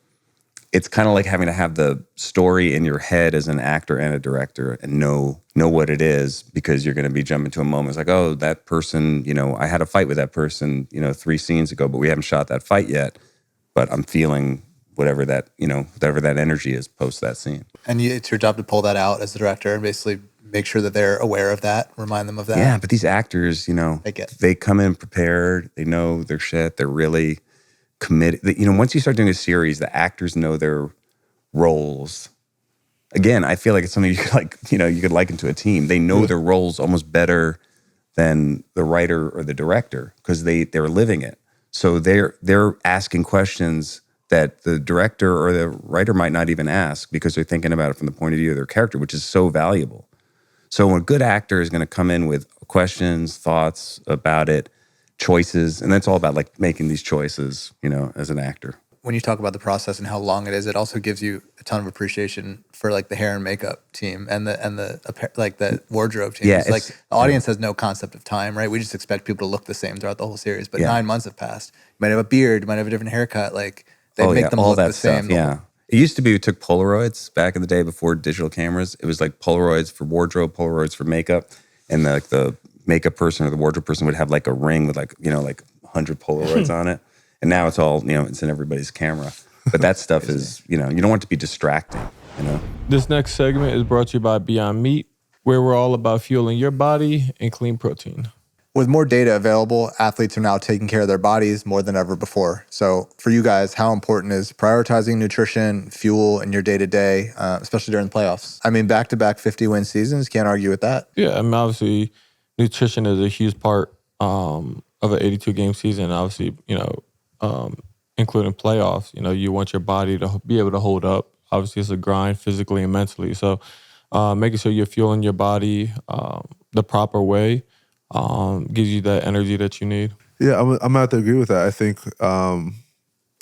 it's kind of like having to have the story in your head as an actor and a director and know what it is, because you're going to be jumping to a moment. It's like, oh, that person, I had a fight with that person, 3 scenes ago, but we haven't shot that fight yet. But I'm feeling whatever that energy is post that scene. And it's your job to pull that out as the director and basically make sure that they're aware of that, remind them of that. Yeah, but these actors, they come in prepared. They know their shit. They're really committed. Once you start doing a series, the actors know their roles. Again, I feel like it's something you could liken to a team. They know their roles almost better than the writer or the director, because they're living it. So they're asking questions that the director or the writer might not even ask, because they're thinking about it from the point of view of their character, which is so valuable. So a good actor is going to come in with questions, thoughts about it, choices, and that's all about like making these choices, as an actor. When you talk about the process and how long it is, it also gives you a ton of appreciation for like the hair and makeup team and the wardrobe team. Yeah, it's like the audience has no concept of time, right? We just expect people to look the same throughout the whole series. But 9 months have passed. You might have a beard, you might have a different haircut. Like they make them all look that the same. stuff, yeah. It used to be we took Polaroids back in the day before digital cameras. It was like Polaroids for wardrobe, Polaroids for makeup, and the makeup person or the wardrobe person would have like a ring with like 100 Polaroids on it. And now it's all, it's in everybody's camera. But that stuff is, you don't want it to be distracting, This next segment is brought to you by Beyond Meat, where we're all about fueling your body and clean protein. With more data available, athletes are now taking care of their bodies more than ever before. So for you guys, how important is prioritizing nutrition, fuel in your day-to-day, especially during the playoffs? I mean, back-to-back 50-win seasons, can't argue with that. Yeah, I mean, obviously, nutrition is a huge part of an 82-game season. Obviously, including playoffs, you want your body to be able to hold up. Obviously, it's a grind physically and mentally. So making sure you're fueling your body the proper way gives you that energy that you need. Yeah, I'm gonna have to agree with that. I think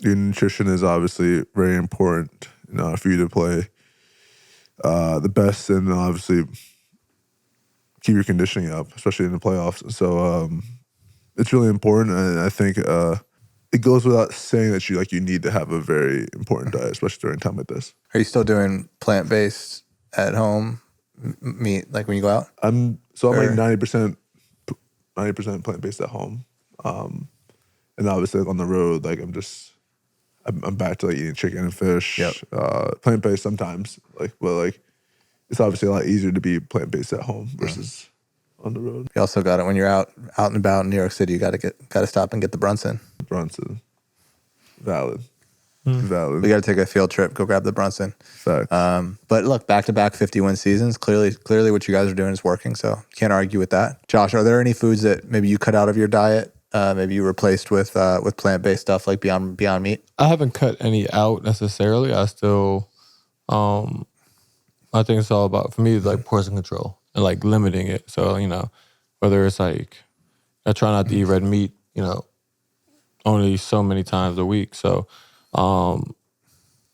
your nutrition is obviously very important, for you to play the best, and obviously keep your conditioning up, especially in the playoffs. So it's really important, and I think it goes without saying that you need to have a very important diet, especially during a time like this. Are you still doing plant-based at home meat, like when you go out? I'm like 90% plant-based at home. And obviously on the road, like I'm back to like eating chicken and fish. Yep. Plant-based sometimes, but it's obviously a lot easier to be plant-based at home versus on the road. You also got it when you're out and about in New York City. You got to stop and get the Brunson. Brunson. Valid. We Valid. got to take a field trip. Go grab the Brunson. Facts. But look, back-to-back 50-win seasons. Clearly, what you guys are doing is working. So can't argue with that. Josh, are there any foods that maybe you cut out of your diet? Maybe you replaced with plant-based stuff like Beyond Meat? I haven't cut any out necessarily. I still, I think it's all about, for me, it's like portion control and like limiting it. So, whether it's like, I try not to eat red meat, only so many times a week. So,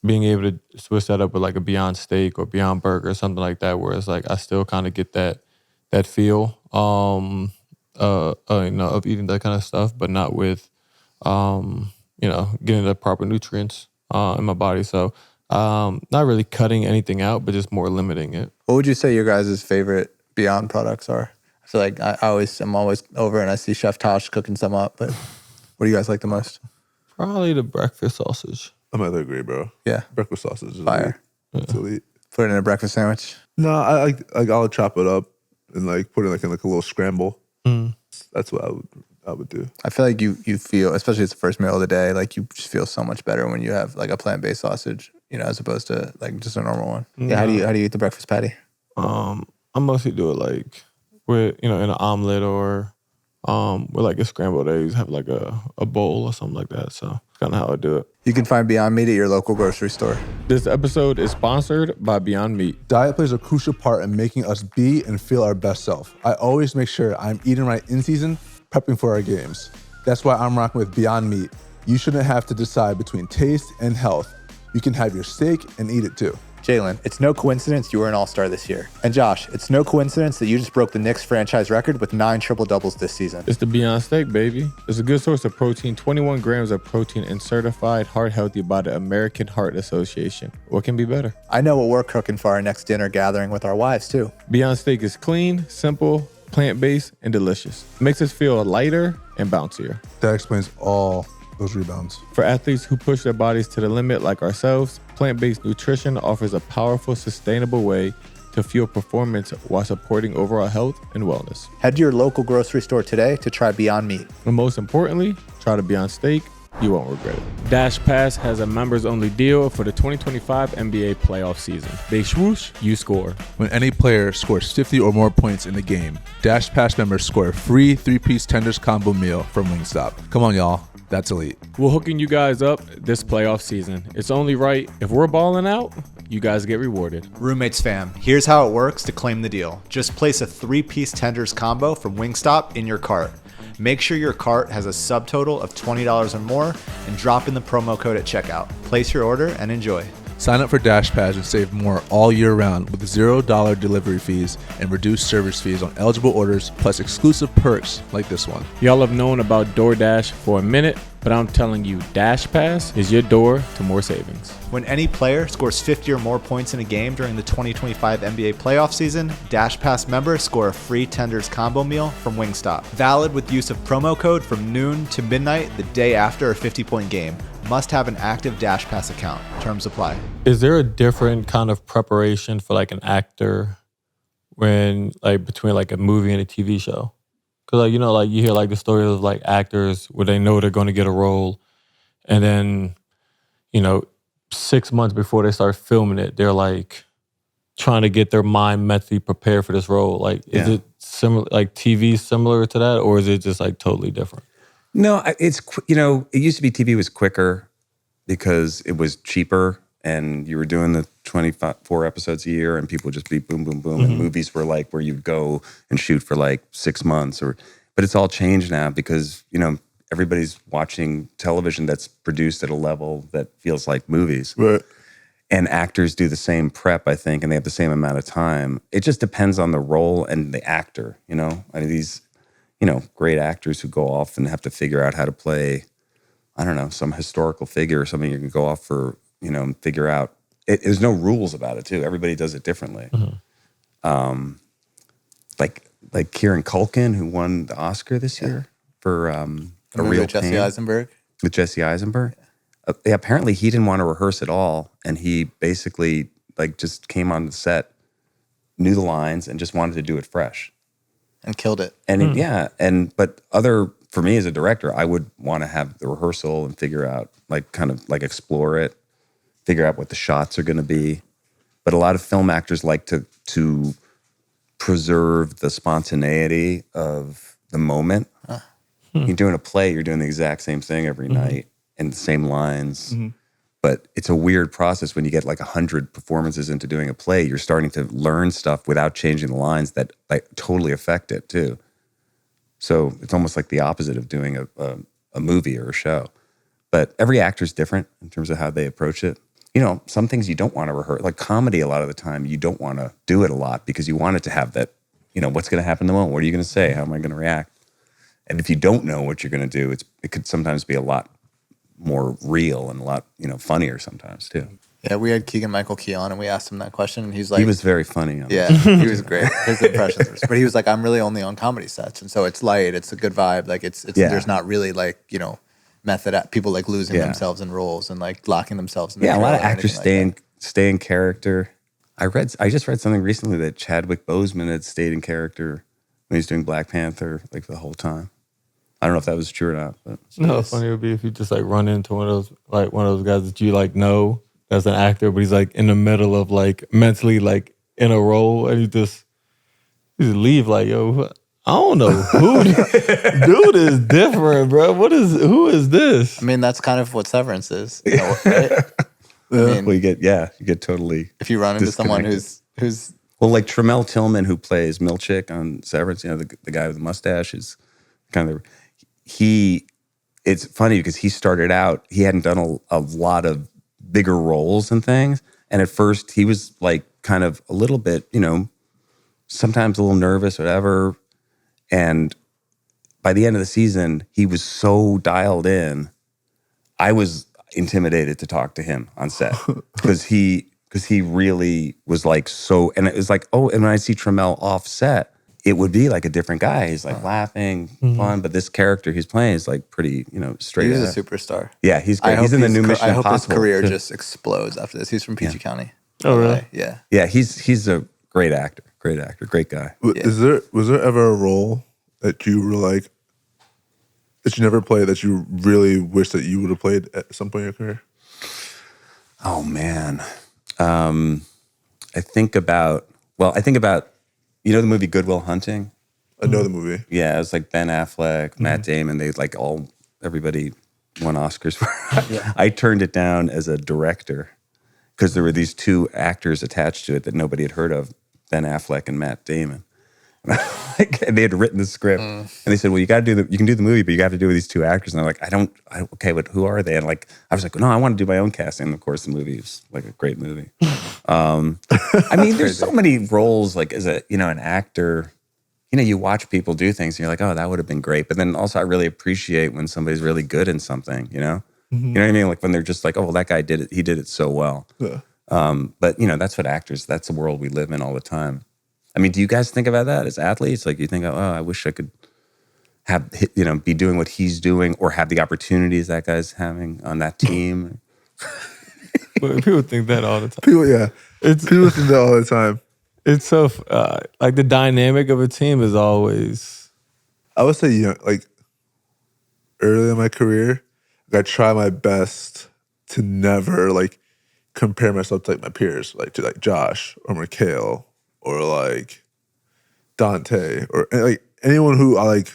being able to switch that up with like a Beyond Steak or Beyond Burger or something like that, where it's like I still kind of get that feel, of eating that kind of stuff, but not with, getting the proper nutrients in my body. So, not really cutting anything out, but just more limiting it. What would you say your guys' favorite Beyond products are? I feel like I'm always over and I see Chef Tosh cooking some up, but what do you guys like the most? Probably the breakfast sausage. I'm either agree, bro. Yeah. Breakfast sausage is Fire. It's elite. Put it in a breakfast sandwich? No, I'll chop it up and like put it like in like a little scramble. That's what I would do. I feel like you feel, especially it's the first meal of the day, like you just feel so much better when you have like a plant-based sausage, as opposed to like just a normal one. Yeah. How do you eat the breakfast patty? I mostly do it like with, in an omelet or with like a scrambled eggs, have like a bowl or something like that. So that's kind of how I do it. You can find Beyond Meat at your local grocery store. This episode is sponsored by Beyond Meat. Diet plays a crucial part in making us be and feel our best self. I always make sure I'm eating right in season, prepping for our games. That's why I'm rocking with Beyond Meat. You shouldn't have to decide between taste and health. You can have your steak and eat it too. Jalen, it's no coincidence you were an all-star this year. And Josh, it's no coincidence that you just broke the Knicks franchise record with 9 triple-doubles this season. It's the Beyond Steak, baby. It's a good source of protein, 21 grams of protein, and certified heart healthy by the American Heart Association. What can be better? I know what we're cooking for our next dinner gathering with our wives, too. Beyond Steak is clean, simple, plant-based, and delicious. It makes us feel lighter and bouncier. That explains all those rebounds. For athletes who push their bodies to the limit like ourselves, plant-based nutrition offers a powerful, sustainable way to fuel performance while supporting overall health and wellness. Head to your local grocery store today to try Beyond Meat. And most importantly, try the Beyond Steak. You won't regret it. Dash Pass has a members-only deal for the 2025 NBA playoff season. They swoosh, you score. When any player scores 50 or more points in a game, Dash Pass members score a free 3-piece tenders combo meal from Wingstop. Come on, y'all. That's elite. We're hooking you guys up this playoff season. It's only right. If we're balling out, you guys get rewarded. Roommates fam, here's how it works to claim the deal. Just place a 3-piece tenders combo from Wingstop in your cart. Make sure your cart has a subtotal of $20 or more and drop in the promo code at checkout. Place your order and enjoy. Sign up for Dash Pass and save more all year round with $0 delivery fees and reduced service fees on eligible orders, plus exclusive perks like this one. Y'all have known about DoorDash for a minute, but I'm telling you, Dash Pass is your door to more savings. When any player scores 50 or more points in a game during the 2025 NBA playoff season, Dash Pass members score a free tenders combo meal from Wingstop. Valid with use of promo code from noon to midnight the day after a 50-point game. Must have an active Dash Pass account. Terms apply. Is there a different kind of preparation for like an actor when like between like a movie and a TV show? Because like, you hear like the stories of like actors where they know they're going to get a role, and then 6 months before they start filming it, they're like trying to get their mind mentally prepared for this role. Like, is it similar? Like TV similar to that, or is it just like totally different? No, it's, it used to be TV was quicker because it was cheaper and you were doing the 24 episodes a year and people would just be boom, boom, boom. And movies were like where you go and shoot for like 6 months but it's all changed now because, everybody's watching television that's produced at a level that feels like movies. Right. And actors do the same prep, I think, and they have the same amount of time. It just depends on the role and the actor, I mean, these great actors who go off and have to figure out how to play, I don't know, some historical figure or something you can go off for, and figure out. There's no rules about it, too. Everybody does it differently. Like Kieran Culkin, who won the Oscar this year for A Real Jesse Pain. Eisenberg? With Jesse Eisenberg? Apparently he didn't want to rehearse at all, and he basically just came on the set, knew the lines, and just wanted to do it fresh. And killed it. And but for me as a director, I would want to have the rehearsal and figure out, like, kind of like explore it, figure out what the shots are going to be. But a lot of film actors like to preserve the spontaneity of the moment. You're doing a play, you're doing the exact same thing every night and the same lines. But it's a weird process when you get like 100 performances into doing a play. You're starting to learn stuff without changing the lines that like totally affect it too. So it's almost like the opposite of doing a movie or a show. But every actor's different in terms of how they approach it. You know, some things you don't want to rehearse. Like comedy, a lot of the time, you don't want to do it a lot because you want it to have that, you know, what's going to happen in the moment? What are you going to say? How am I going to react? And if you don't know what you're going to do, it could sometimes be a lot more real and a lot, you know, funnier sometimes too. Yeah, we had Keegan-Michael Key on and we asked him that question and he's like... He was very funny. Yeah, he was great. His impressions were... But he was like, I'm really only on comedy sets. And so it's light, it's a good vibe. Like it's there's not really like, you know, people like losing themselves in roles and like locking themselves in the a lot of actors like stay in character. I just read something recently that Chadwick Boseman had stayed in character when he was doing Black Panther like the whole time. I don't know if that was true or not, but no, funny would be if you just like run into one of those guys that you like know as an actor, but he's like in the middle of like mentally like in a role, and you just leave like, yo, I don't know who dude is different, bro. Who is this? I mean, that's kind of what Severance is, you know, right? I mean, well, you get totally. If you run into someone who's well, like Tramell Tillman, who plays Milchick on Severance, you know, the guy with the mustache is kind of it's funny because he started out, he hadn't done a lot of bigger roles and things. And at first he was like kind of a little bit, you know, sometimes a little nervous, whatever. And by the end of the season, he was so dialed in. I was intimidated to talk to him on set because he really was like so, and it was like, oh, and when I see Tramell off set, it would be like a different guy. He's like laughing, fun, but this character he's playing is like pretty, you know, straight. He's a superstar. Yeah, he's great. He's in the new Mission Impossible. I hope his career just explodes after this. He's from PG County. Oh, really? Yeah. Yeah, he's a great actor, great guy. Was there ever a role that you were like, that you never played that you really wish that you would have played at some point in your career? Oh man, I think about, you know the movie Good Will Hunting? I know the movie. Yeah, it was like Ben Affleck, Matt Damon. They like everybody won Oscars for it. I turned it down as a director because there were these two actors attached to it that nobody had heard of, Ben Affleck and Matt Damon. And they had written the script, and they said, "Well, you can do the movie, but you got to do it with these two actors." And I'm like, okay, but who are they? And like, I was like, no, I want to do my own casting. And of course, the movie is like a great movie. I mean, there's so many roles. Like as an actor, you know, you watch people do things, and you're like, oh, that would have been great. But then also, I really appreciate when somebody's really good in something. You know, you know what I mean? Like when they're just like, oh, well, that guy did it. He did it so well. Yeah. But you know, that's the world we live in all the time. I mean, do you guys think about that as athletes? Like you think, oh, I wish I could have, you know, be doing what he's doing or have the opportunities that guy's having on that team. But people think that all the time. People think that all the time. It's so, like the dynamic of a team is always. I would say, you know, like early in my career, like, I try my best to never like compare myself to like my peers, like to like Josh or Mikhail or like Dante or like anyone who I like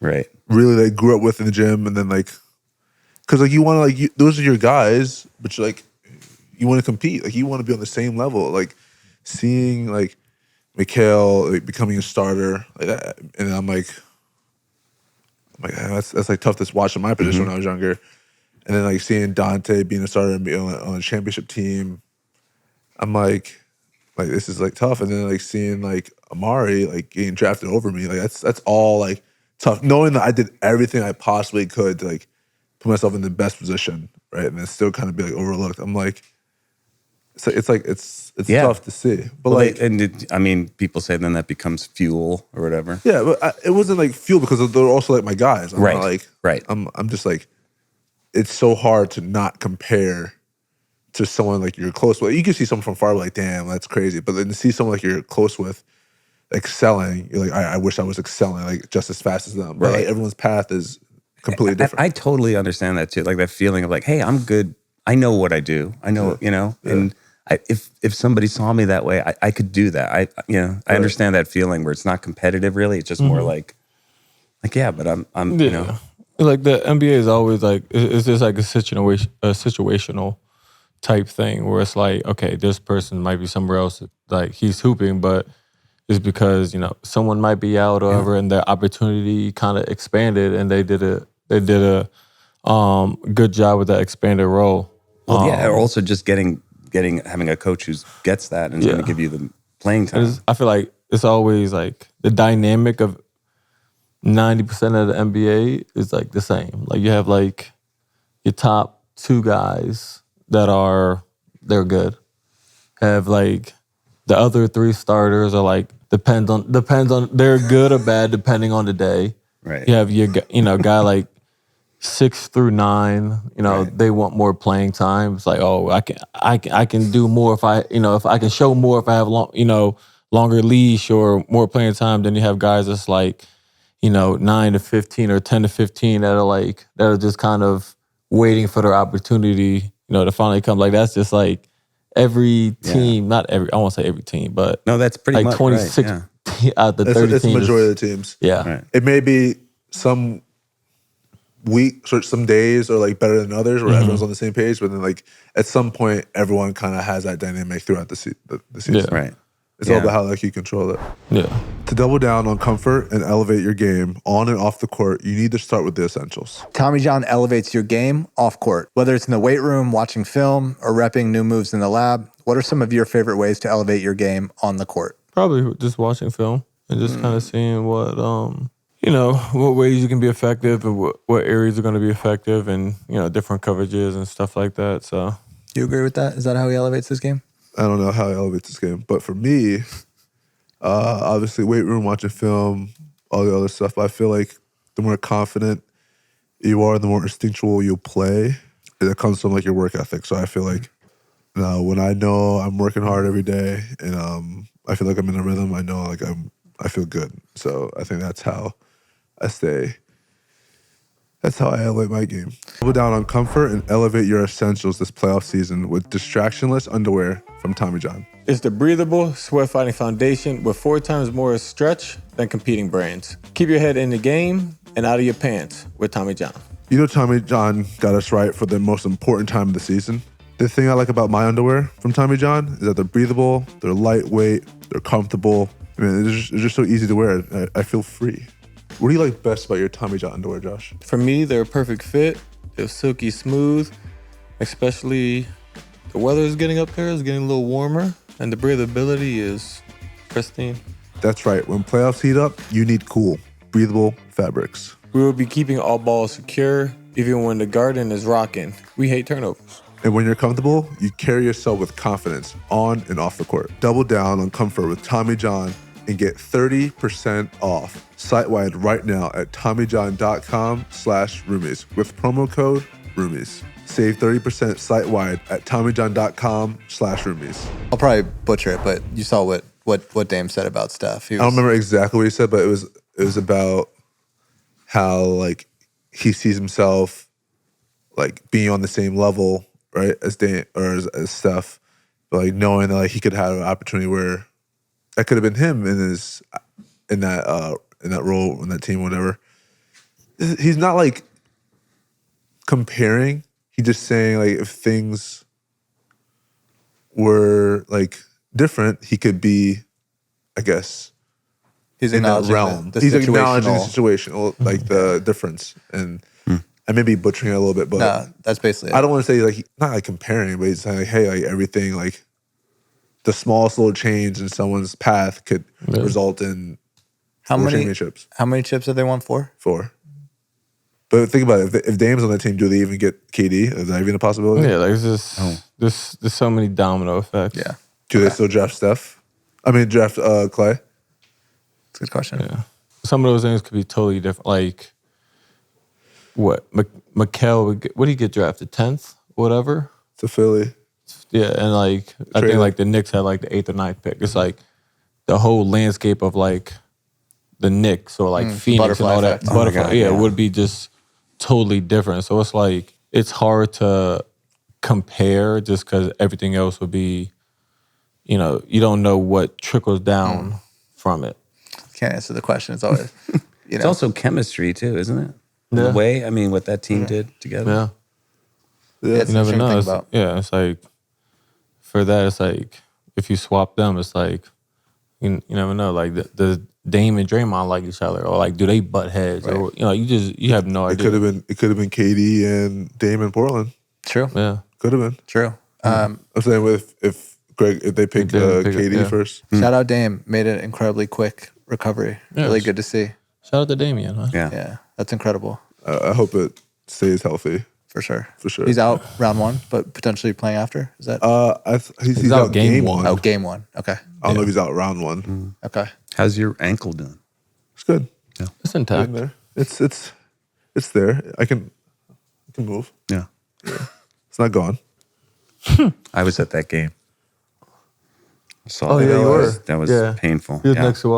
really like grew up with in the gym, and then like, cause like you want to like those are your guys, but you're like you want to compete, like you want to be on the same level, like seeing like Mikhail like becoming a starter like that, and I'm like that's like tough to watch in my position when I was younger, and then like seeing Dante being a starter and being on a championship team, I'm like this is like tough, and then like seeing like Amari like getting drafted over me, like that's all like tough. Knowing that I did everything I possibly could to like put myself in the best position, right, and then still kind of be like overlooked. I'm like, it's tough to see. But I mean, people say then that becomes fuel or whatever. Yeah, but it wasn't like fuel because they're also like my guys. I'm not, like, right. I'm just like, it's so hard to not compare to someone like you're close with. You can see someone from far, like, damn, that's crazy. But then to see someone like you're close with, excelling, you're like, I wish I was excelling like just as fast as them. But like, everyone's path is completely different. I totally understand that too. Like that feeling of like, hey, I'm good. I know what I do. I know, and if somebody saw me that way, I could do that. I understand that feeling where it's not competitive really. It's just more like, yeah, but I'm like the NBA is always like, it's just like a situational type thing where it's like, okay, this person might be somewhere else, like he's hooping, but it's because, someone might be out or whatever, and their opportunity kind of expanded, and they did a good job with that expanded role. Well, or also just having a coach who gets that and is going to give you the playing time. I feel like it's always like the dynamic of 90% of the NBA is like the same. Like you have like your top 2 guys they're good. Have like the other 3 starters are like depends on they're good or bad depending on the day. Right. You have your guy like 6 through 9. They want more playing time. It's like, oh, I can do more if I can show more if I have longer leash or more playing time. Then you have guys that's like 9 to 15 or 10 to 15 that are just kind of waiting for their opportunity to finally come. Like that's just like every team, not every, I won't say every team, but no, that's pretty like much 26 right, out the 30 it's the teams. majority of the teams. Yeah. Right. It may be some weeks or some days are like better than others where everyone's on the same page, but then like at some point everyone kind of has that dynamic throughout the season. Yeah. Right. It's all about how like you control it. Yeah. To double down on comfort and elevate your game on and off the court, you need to start with the essentials. Tommy John elevates your game off court. Whether it's in the weight room, watching film, or repping new moves in the lab, what are some of your favorite ways to elevate your game on the court? Probably just watching film and just kind of seeing what what ways you can be effective and what areas are going to be effective, and different coverages and stuff like that. So You agree with that? Is that how he elevates his game? I don't know how he elevates this game, but for me, obviously weight room, watching film, all the other stuff. But I feel like the more confident you are, the more instinctual you'll play. And it comes from like your work ethic. So I feel like when I know I'm working hard every day and I feel like I'm in a rhythm, I know like I feel good. So I think that's how I stay. That's how I elevate my game. Double down on comfort and elevate your essentials this playoff season with distractionless underwear from Tommy John. it's the breathable, sweat-fighting foundation with 4 times more stretch than competing brands. Keep your head in the game and out of your pants with Tommy John. Tommy John got us right for the most important time of the season. The thing I like about my underwear from Tommy John is that they're breathable, they're lightweight, they're comfortable. I mean, it's just so easy to wear. I feel free. What do you like best about your Tommy John underwear, Josh? For me, they're a perfect fit. They're silky smooth, especially the weather is getting up there, it's getting a little warmer, and the breathability is pristine. That's right. When playoffs heat up, you need cool, breathable fabrics. We will be keeping all balls secure, even when the garden is rocking. We hate turnovers. And when you're comfortable, you carry yourself with confidence on and off the court. Double down on comfort with Tommy John and get 30% off site-wide right now at TommyJohn.com/roomies with promo code roomies. Save 30% site-wide at TommyJohn.com/roomies. I'll probably butcher it, but you saw what Dame said about Steph. I don't remember exactly what he said, but it was about how like he sees himself like being on the same level, right, as Dame or as Steph, but like knowing that like he could have an opportunity where that could have been him in that role in that team, whatever. He's not like comparing. He's just saying like if things were like different, he could be, I guess, He's in that acknowledging realm. the He's acknowledging the situational- situation, like the difference. And I may be butchering it a little bit, but No, that's basically it. I don't want to say like not like comparing, but he's saying like, hey, like everything, like the smallest little change in someone's path could result in How four many championships. How many chips have they won for? 4. But think about it. If Dame's on the team, do they even get KD? Is that even a possibility? Yeah, like it's just there's so many domino effects. Yeah, Do they still draft Steph? I mean, draft Clay? that's a good question. Yeah. Some of those things could be totally different. Like what? Mikal, what did he get drafted? 10th? Whatever? To Philly. Yeah, and like I think like the Knicks had like the 8th or 9th pick. It's like the whole landscape of like the Knicks or like Phoenix and all that. effect. Butterfly, God, yeah, yeah. it would be just totally different. So it's like, it's hard to compare just because everything else would be, you know, you don't know what trickles down from it. Can't answer the question. It's always, It's also chemistry too, isn't it? In Yeah. a way, I mean, what that team did together. Yeah. Yeah, it's You never interesting to know. think It's, about. yeah, it's like, for that, it's like, if you swap them, it's like, you never know. Like, does Dame and Draymond like each other? Or like, do they butt heads? Or, you know, you have no It idea. could have been KD and Dame in Portland. True. Yeah. Could have been. True. I'm saying if they pick They didn't pick it, KD yeah. first. Shout out Dame. Made an incredibly quick recovery. Yes. Really good to see. Shout out to Damian, huh? Yeah. Yeah, that's incredible I hope it stays healthy for sure. for sure. He's out round 1, but potentially playing after. Is that? He's out game one. Oh, game 1. Okay. I don't know if he's out round one. Okay. How's your ankle doing? It's good. It's intact. In there. It's there. I can move. Yeah. It's not gone. I was at that game. I saw Oh, that. yeah, you were. That was Yeah. painful. He was Yeah. next to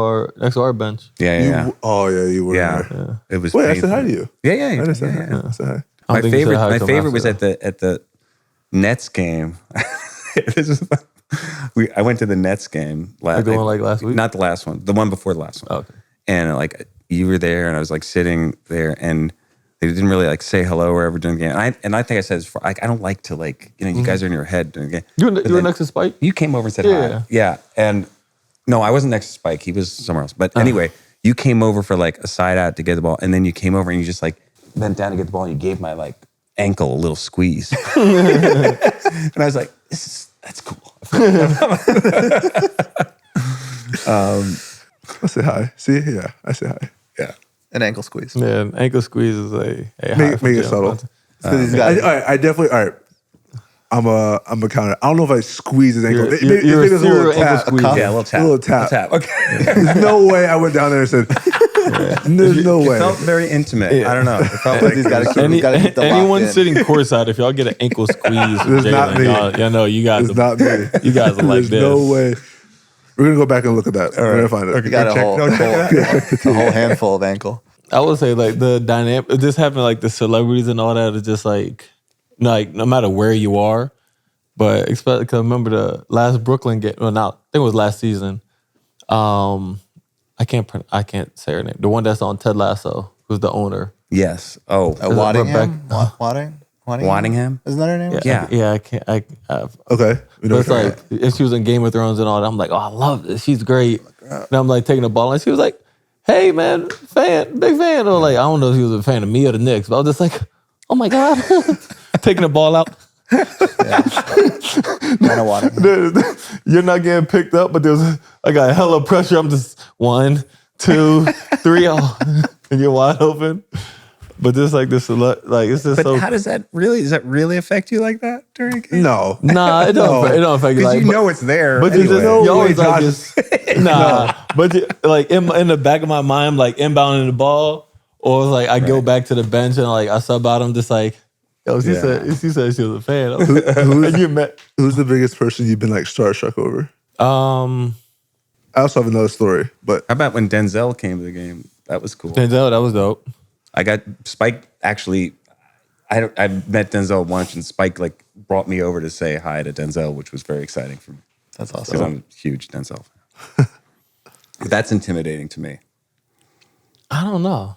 our bench. Yeah, yeah, Oh yeah, you were yeah. there. It was Wait, I painful. said hi to you. Yeah, yeah, I yeah. didn't say yeah, hi. I said hi. I My don't think he said favorite, hi my till favorite was after. at the Nets game. This is- I went to the Nets game. Like the one like last week? Not the last one. The one before the last one. Oh, okay. And like you were there, and I was like sitting there, and they didn't really like say hello or ever during the game. And I think I said this before, I don't like to like, you know, you guys are in your head during the game. You But were then next to Spike? You came over and said Yeah. hi. Yeah. And no, I wasn't next to Spike. He was somewhere else. But anyway, you came over for like a side out to get the ball, and then you came over and you just like bent down to get the ball, and you gave my like ankle a little squeeze. And I was like, that's cool. I say hi. See, yeah, I say hi. Yeah. An ankle squeeze. Yeah, an ankle squeeze is a high Make for it Jalen subtle. Brunson. These guys, I definitely. All right. I'm a counter. I don't know if I squeeze his ankle. You're a Maybe it's serial ankle squeeze. Yeah, a little tap. A little tap. Okay. There's no way I went down there and said. There's no way. It felt very intimate. I don't know. It felt like These gotta keep- gotta keep the anyone lock in. sitting courtside, if y'all get an ankle squeeze from It's not Jalen, me. y'all know you guys. It's not me. You guys are like There's this. no way. We're gonna go back and look at that. We're gonna find it. you got a whole handful of ankle. I would say like the dynamic, just having like the celebrities and all that is just like no matter where you are, but especially because I remember the last Brooklyn game. Well, now I think it was last season. I can't say her name. The one that's on Ted Lasso, who's the owner. Yes. Oh. Waddingham? Waddingham? Isn't that her name? Yeah. Yeah. I can't. Okay. We know But it's what you're like if she was in Game of Thrones and all that, I'm like, oh, I love this. She's great. And I'm like taking the ball, and she was like, "Hey, man, big fan." Or like, I don't know if he was a fan of me or the Knicks, but I was just like, "Oh my god," taking the ball out. Kind of Waddingham. You're not getting picked up, but I got hella pressure. I'm just 1, 2, 3, and you're wide open. But just like this, like it's just But so. how does that really affect you like that during a game? No. Nah, it don't. It don't affect you. Because Like, you know it's there. But you anyway. just you always way, like Josh. just nah. But you, like in the back of my mind, I'm like inbounding the ball, or it's like I go back to the bench and like I sub out. I'm just like, yo, she said she was a fan. And you met. Who's the biggest person you've been like starstruck over? I also have another story, but How about when Denzel came to the game? That was cool. Denzel, that was dope. I got Spike actually. I met Denzel once, and Spike like brought me over to say hi to Denzel, which was very exciting for me That's because awesome. I'm a huge Denzel fan. But that's intimidating to me. I don't know.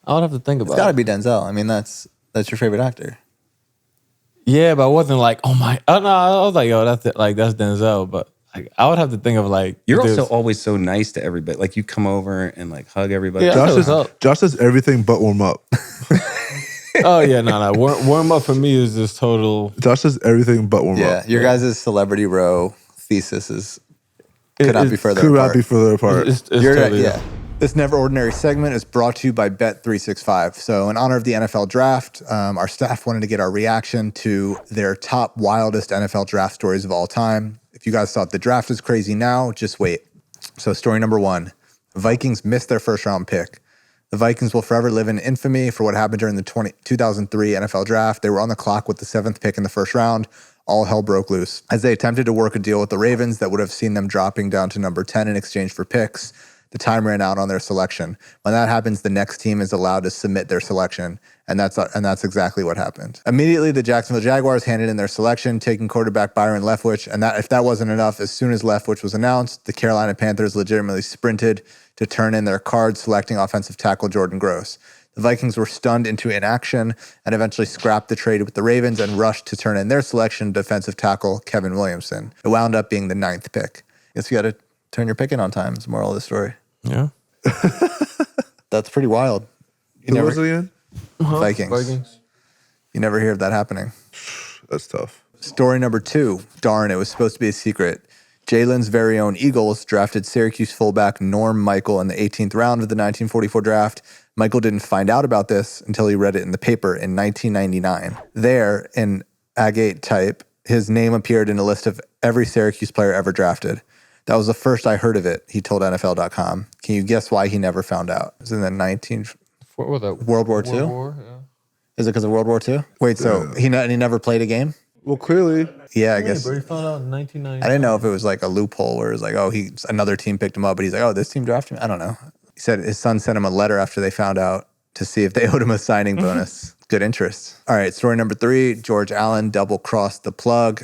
I would have to think about It's got to it. be Denzel. I mean, that's your favorite actor. Yeah, but I wasn't like, oh my. Oh no, I was like, yo, that's Denzel. But like, I would have to think of like. You're if also there's- always so nice to everybody. Like you come over and like hug everybody. Yeah. What's up? Josh does everything but warm up. Oh yeah, no. Warm up for me is just total. Josh does everything but warm Yeah, up. your guys' celebrity row thesis could not be further Could apart. not be further apart. It's You're totally, yeah. This Never Ordinary segment is brought to you by Bet365. So, in honor of the NFL draft, our staff wanted to get our reaction to their top wildest NFL draft stories of all time. If you guys thought the draft is crazy now, just wait. So, story number 1, Vikings missed their first round pick. The Vikings will forever live in infamy for what happened during the 2003 NFL draft. They were on the clock with the 7th pick in the first round. all hell broke loose. As they attempted to work a deal with the Ravens that would have seen them dropping down to number 10 in exchange for picks, the time ran out on their selection. When that happens, the next team is allowed to submit their selection, and that's exactly what happened. Immediately, the Jacksonville Jaguars handed in their selection, taking quarterback Byron Leftwich, and if that wasn't enough, as soon as Leftwich was announced, the Carolina Panthers legitimately sprinted to turn in their card, selecting offensive tackle Jordan Gross. The Vikings were stunned into inaction and eventually scrapped the trade with the Ravens and rushed to turn in their selection, defensive tackle Kevin Williamson. It wound up being the 9th pick. Guess you got to turn your pick in on time is the moral of the story. Yeah. That's pretty wild. Who was it again? Vikings. You never hear of that happening. That's tough. Story number 2. Darn, it was supposed to be a secret. Jalen's very own Eagles drafted Syracuse fullback Norm Michael in the 18th round of the 1944 draft. Michael didn't find out about this until he read it in the paper in 1999. There, in agate type, his name appeared in a list of every Syracuse player ever drafted. That was the first I heard of it, he told NFL.com. Can you guess why he never found out? It was in the World War II? Yeah. Is it because of World War II? Wait, so he never played a game? Well, clearly. Yeah, I guess. But he found out in 1990. I didn't know if it was like a loophole where it was like, oh, another team picked him up, but he's like, oh, this team drafted him? I don't know. He said his son sent him a letter after they found out to see if they owed him a signing bonus. Good interest. All right, story number 3, George Allen double-crossed the plug.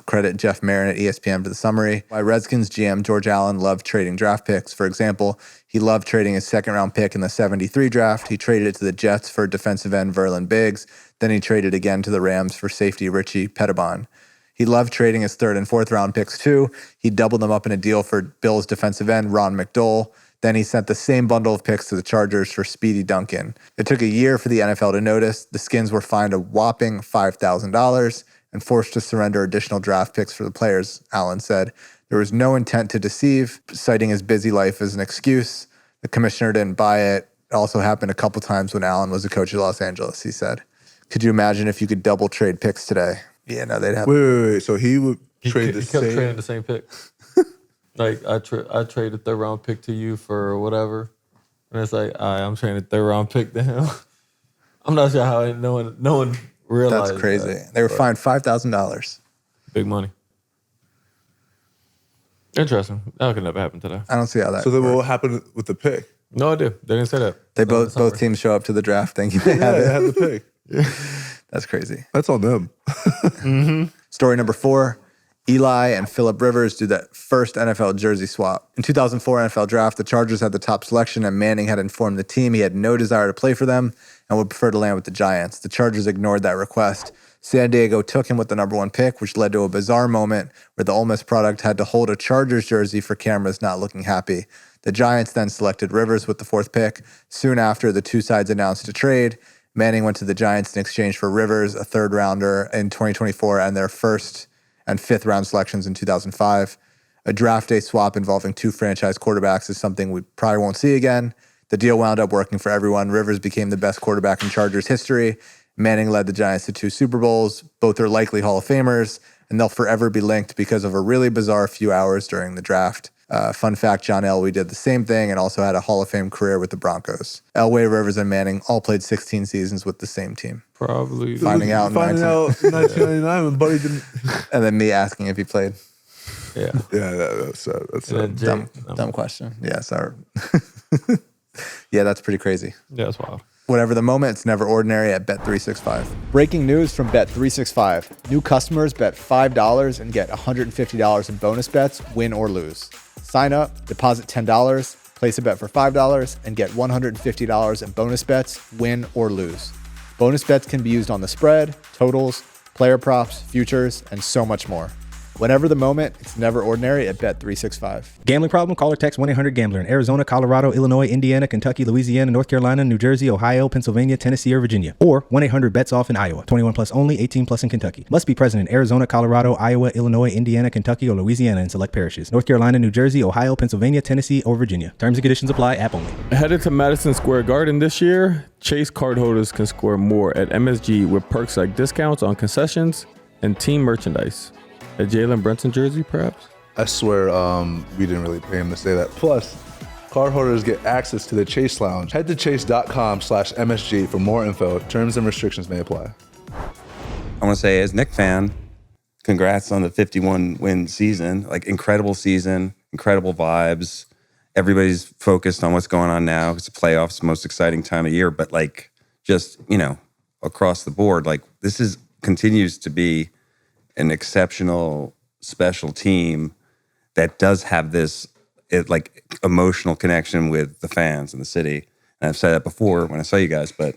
Credit Jeff Marin at ESPN for the summary. Why Redskins GM George Allen loved trading draft picks. For example, he loved trading his second-round pick in the 73 draft. He traded it to the Jets for defensive end Verlin Biggs. Then he traded again to the Rams for safety Richie Pettibon. He loved trading his 3rd and 4th round picks too. He doubled them up in a deal for Bills defensive end Ron McDowell. Then he sent the same bundle of picks to the Chargers for Speedy Duncan. It took a year for the NFL to notice. The Skins were fined a whopping $5,000 and forced to surrender additional draft picks for the players, Allen said. There was no intent to deceive, citing his busy life as an excuse. The commissioner didn't buy it. It also happened a couple times when Allen was the coach of Los Angeles, he said. Could you imagine if you could double trade picks today? Yeah, no, they'd have... Wait. So he would trade He kept trading the same pick. Like, I traded the 3rd round pick to you for whatever. And it's like, all right, I'm trading the 3rd round pick to him. I'm not sure how no one realized. That's crazy. They were fined $5,000. Big money. Interesting. That could never happen today. I don't see how that So then works. what happened with the pick? No idea. They didn't say that. They both teams show up to the draft thinking they have They it. had the pick. That's crazy. That's on them. Story number 4. Eli and Phillip Rivers do that first NFL jersey swap. In 2004 NFL draft, the Chargers had the top selection, and Manning had informed the team he had no desire to play for them and would prefer to land with the Giants. The Chargers ignored that request. San Diego took him with the number 1 pick, which led to a bizarre moment where the Ole Miss product had to hold a Chargers jersey for cameras not looking happy. The Giants then selected Rivers with the 4th pick. Soon after, the two sides announced a trade. Manning went to the Giants in exchange for Rivers, a 3rd rounder in 2024, and their 1st and 5th round selections in 2005. A draft day swap involving 2 franchise quarterbacks is something we probably won't see again. The deal wound up working for everyone. Rivers became the best quarterback in Chargers history. Manning led the Giants to 2 Super Bowls. Both are likely Hall of Famers, and they'll forever be linked because of a really bizarre few hours during the draft. Fun fact, John Elway did the same thing and also had a Hall of Fame career with the Broncos. Elway, Rivers, and Manning all played 16 seasons with the same team. Probably. Finding out in 1999 when Buddy didn't. And then me asking if he played. Yeah. Yeah, that's And then Dumb question. Yeah, sorry. Yeah, that's pretty crazy. Yeah, that's wild. Whatever the moment, it's never ordinary at Bet365. Breaking news from Bet365. New customers bet $5 and get $150 in bonus bets, win or lose. Sign up, deposit $10, place a bet for $5, and get $150 in bonus bets, win or lose. Bonus bets can be used on the spread, totals, player props, futures, and so much more. Whenever the moment, it's never ordinary at Bet365. Gambling problem? Call or text 1-800-GAMBLER in Arizona, Colorado, Illinois, Indiana, Kentucky, Louisiana, North Carolina, New Jersey, Ohio, Pennsylvania, Tennessee, or Virginia. Or 1-800-BETS-OFF in Iowa. 21 plus only, 18 plus in Kentucky. Must be present in Arizona, Colorado, Iowa, Illinois, Indiana, Kentucky, or Louisiana in select parishes. North Carolina, New Jersey, Ohio, Pennsylvania, Tennessee, or Virginia. Terms and conditions apply. App only. Headed to Madison Square Garden this year, Chase cardholders can score more at MSG with perks like discounts on concessions and team merchandise. A Jalen Brunson jersey, perhaps? I swear we didn't really pay him to say that. Plus, cardholders get access to the Chase Lounge. Head to chase.com/MSG for more info. Terms and restrictions may apply. I want to say as Knicks fan, congrats on the 51 win season. Like incredible season, incredible vibes. Everybody's focused on what's going on now. It's the playoffs, most exciting time of year. But like, just across the board, like this continues to be an exceptional, special team that does have this like emotional connection with the fans in the city. And I've said that before when I saw you guys, but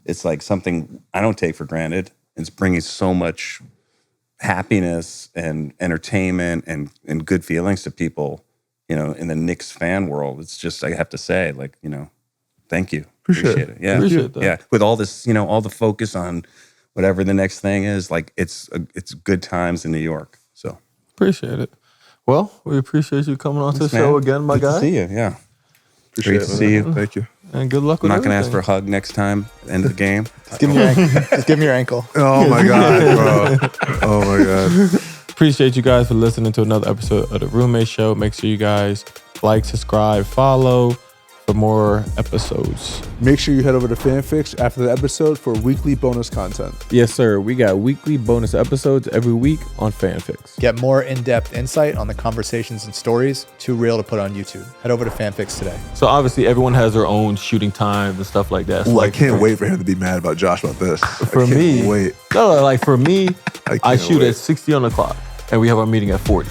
it's like something I don't take for granted. It's bringing so much happiness and entertainment and good feelings to people, in the Knicks fan world. It's just, I have to say, like, thank you. Appreciate it. Yeah. Appreciate that. Yeah. With all this, all the focus on whatever the next thing is, like it's good times in New York. So appreciate it. Well, we appreciate you coming on to the show again, my Good guy. to see you. Yeah. Appreciate Great it, to man. see you. Thank you. And good luck I'm with not going to ask for a everything. hug next time, end of the game. Just give me your ankle. Just give me your ankle. Oh my God, bro. Oh my God. Appreciate you guys for listening to another episode of The Roommate Show. Make sure you guys like, subscribe, follow for more episodes. Make sure you head over to Fanfix after the episode for weekly bonus content. Yes, sir. We got weekly bonus episodes every week on Fanfix. Get more in-depth insight on the conversations and stories too real to put on YouTube. Head over to Fanfix today. So obviously everyone has their own shooting times and stuff like that. So Ooh, I like, can't wait for him to be mad about Josh about this. For I can't me, wait. No, like for me, I can't shoot wait. at 60 on the clock and we have our meeting at 40.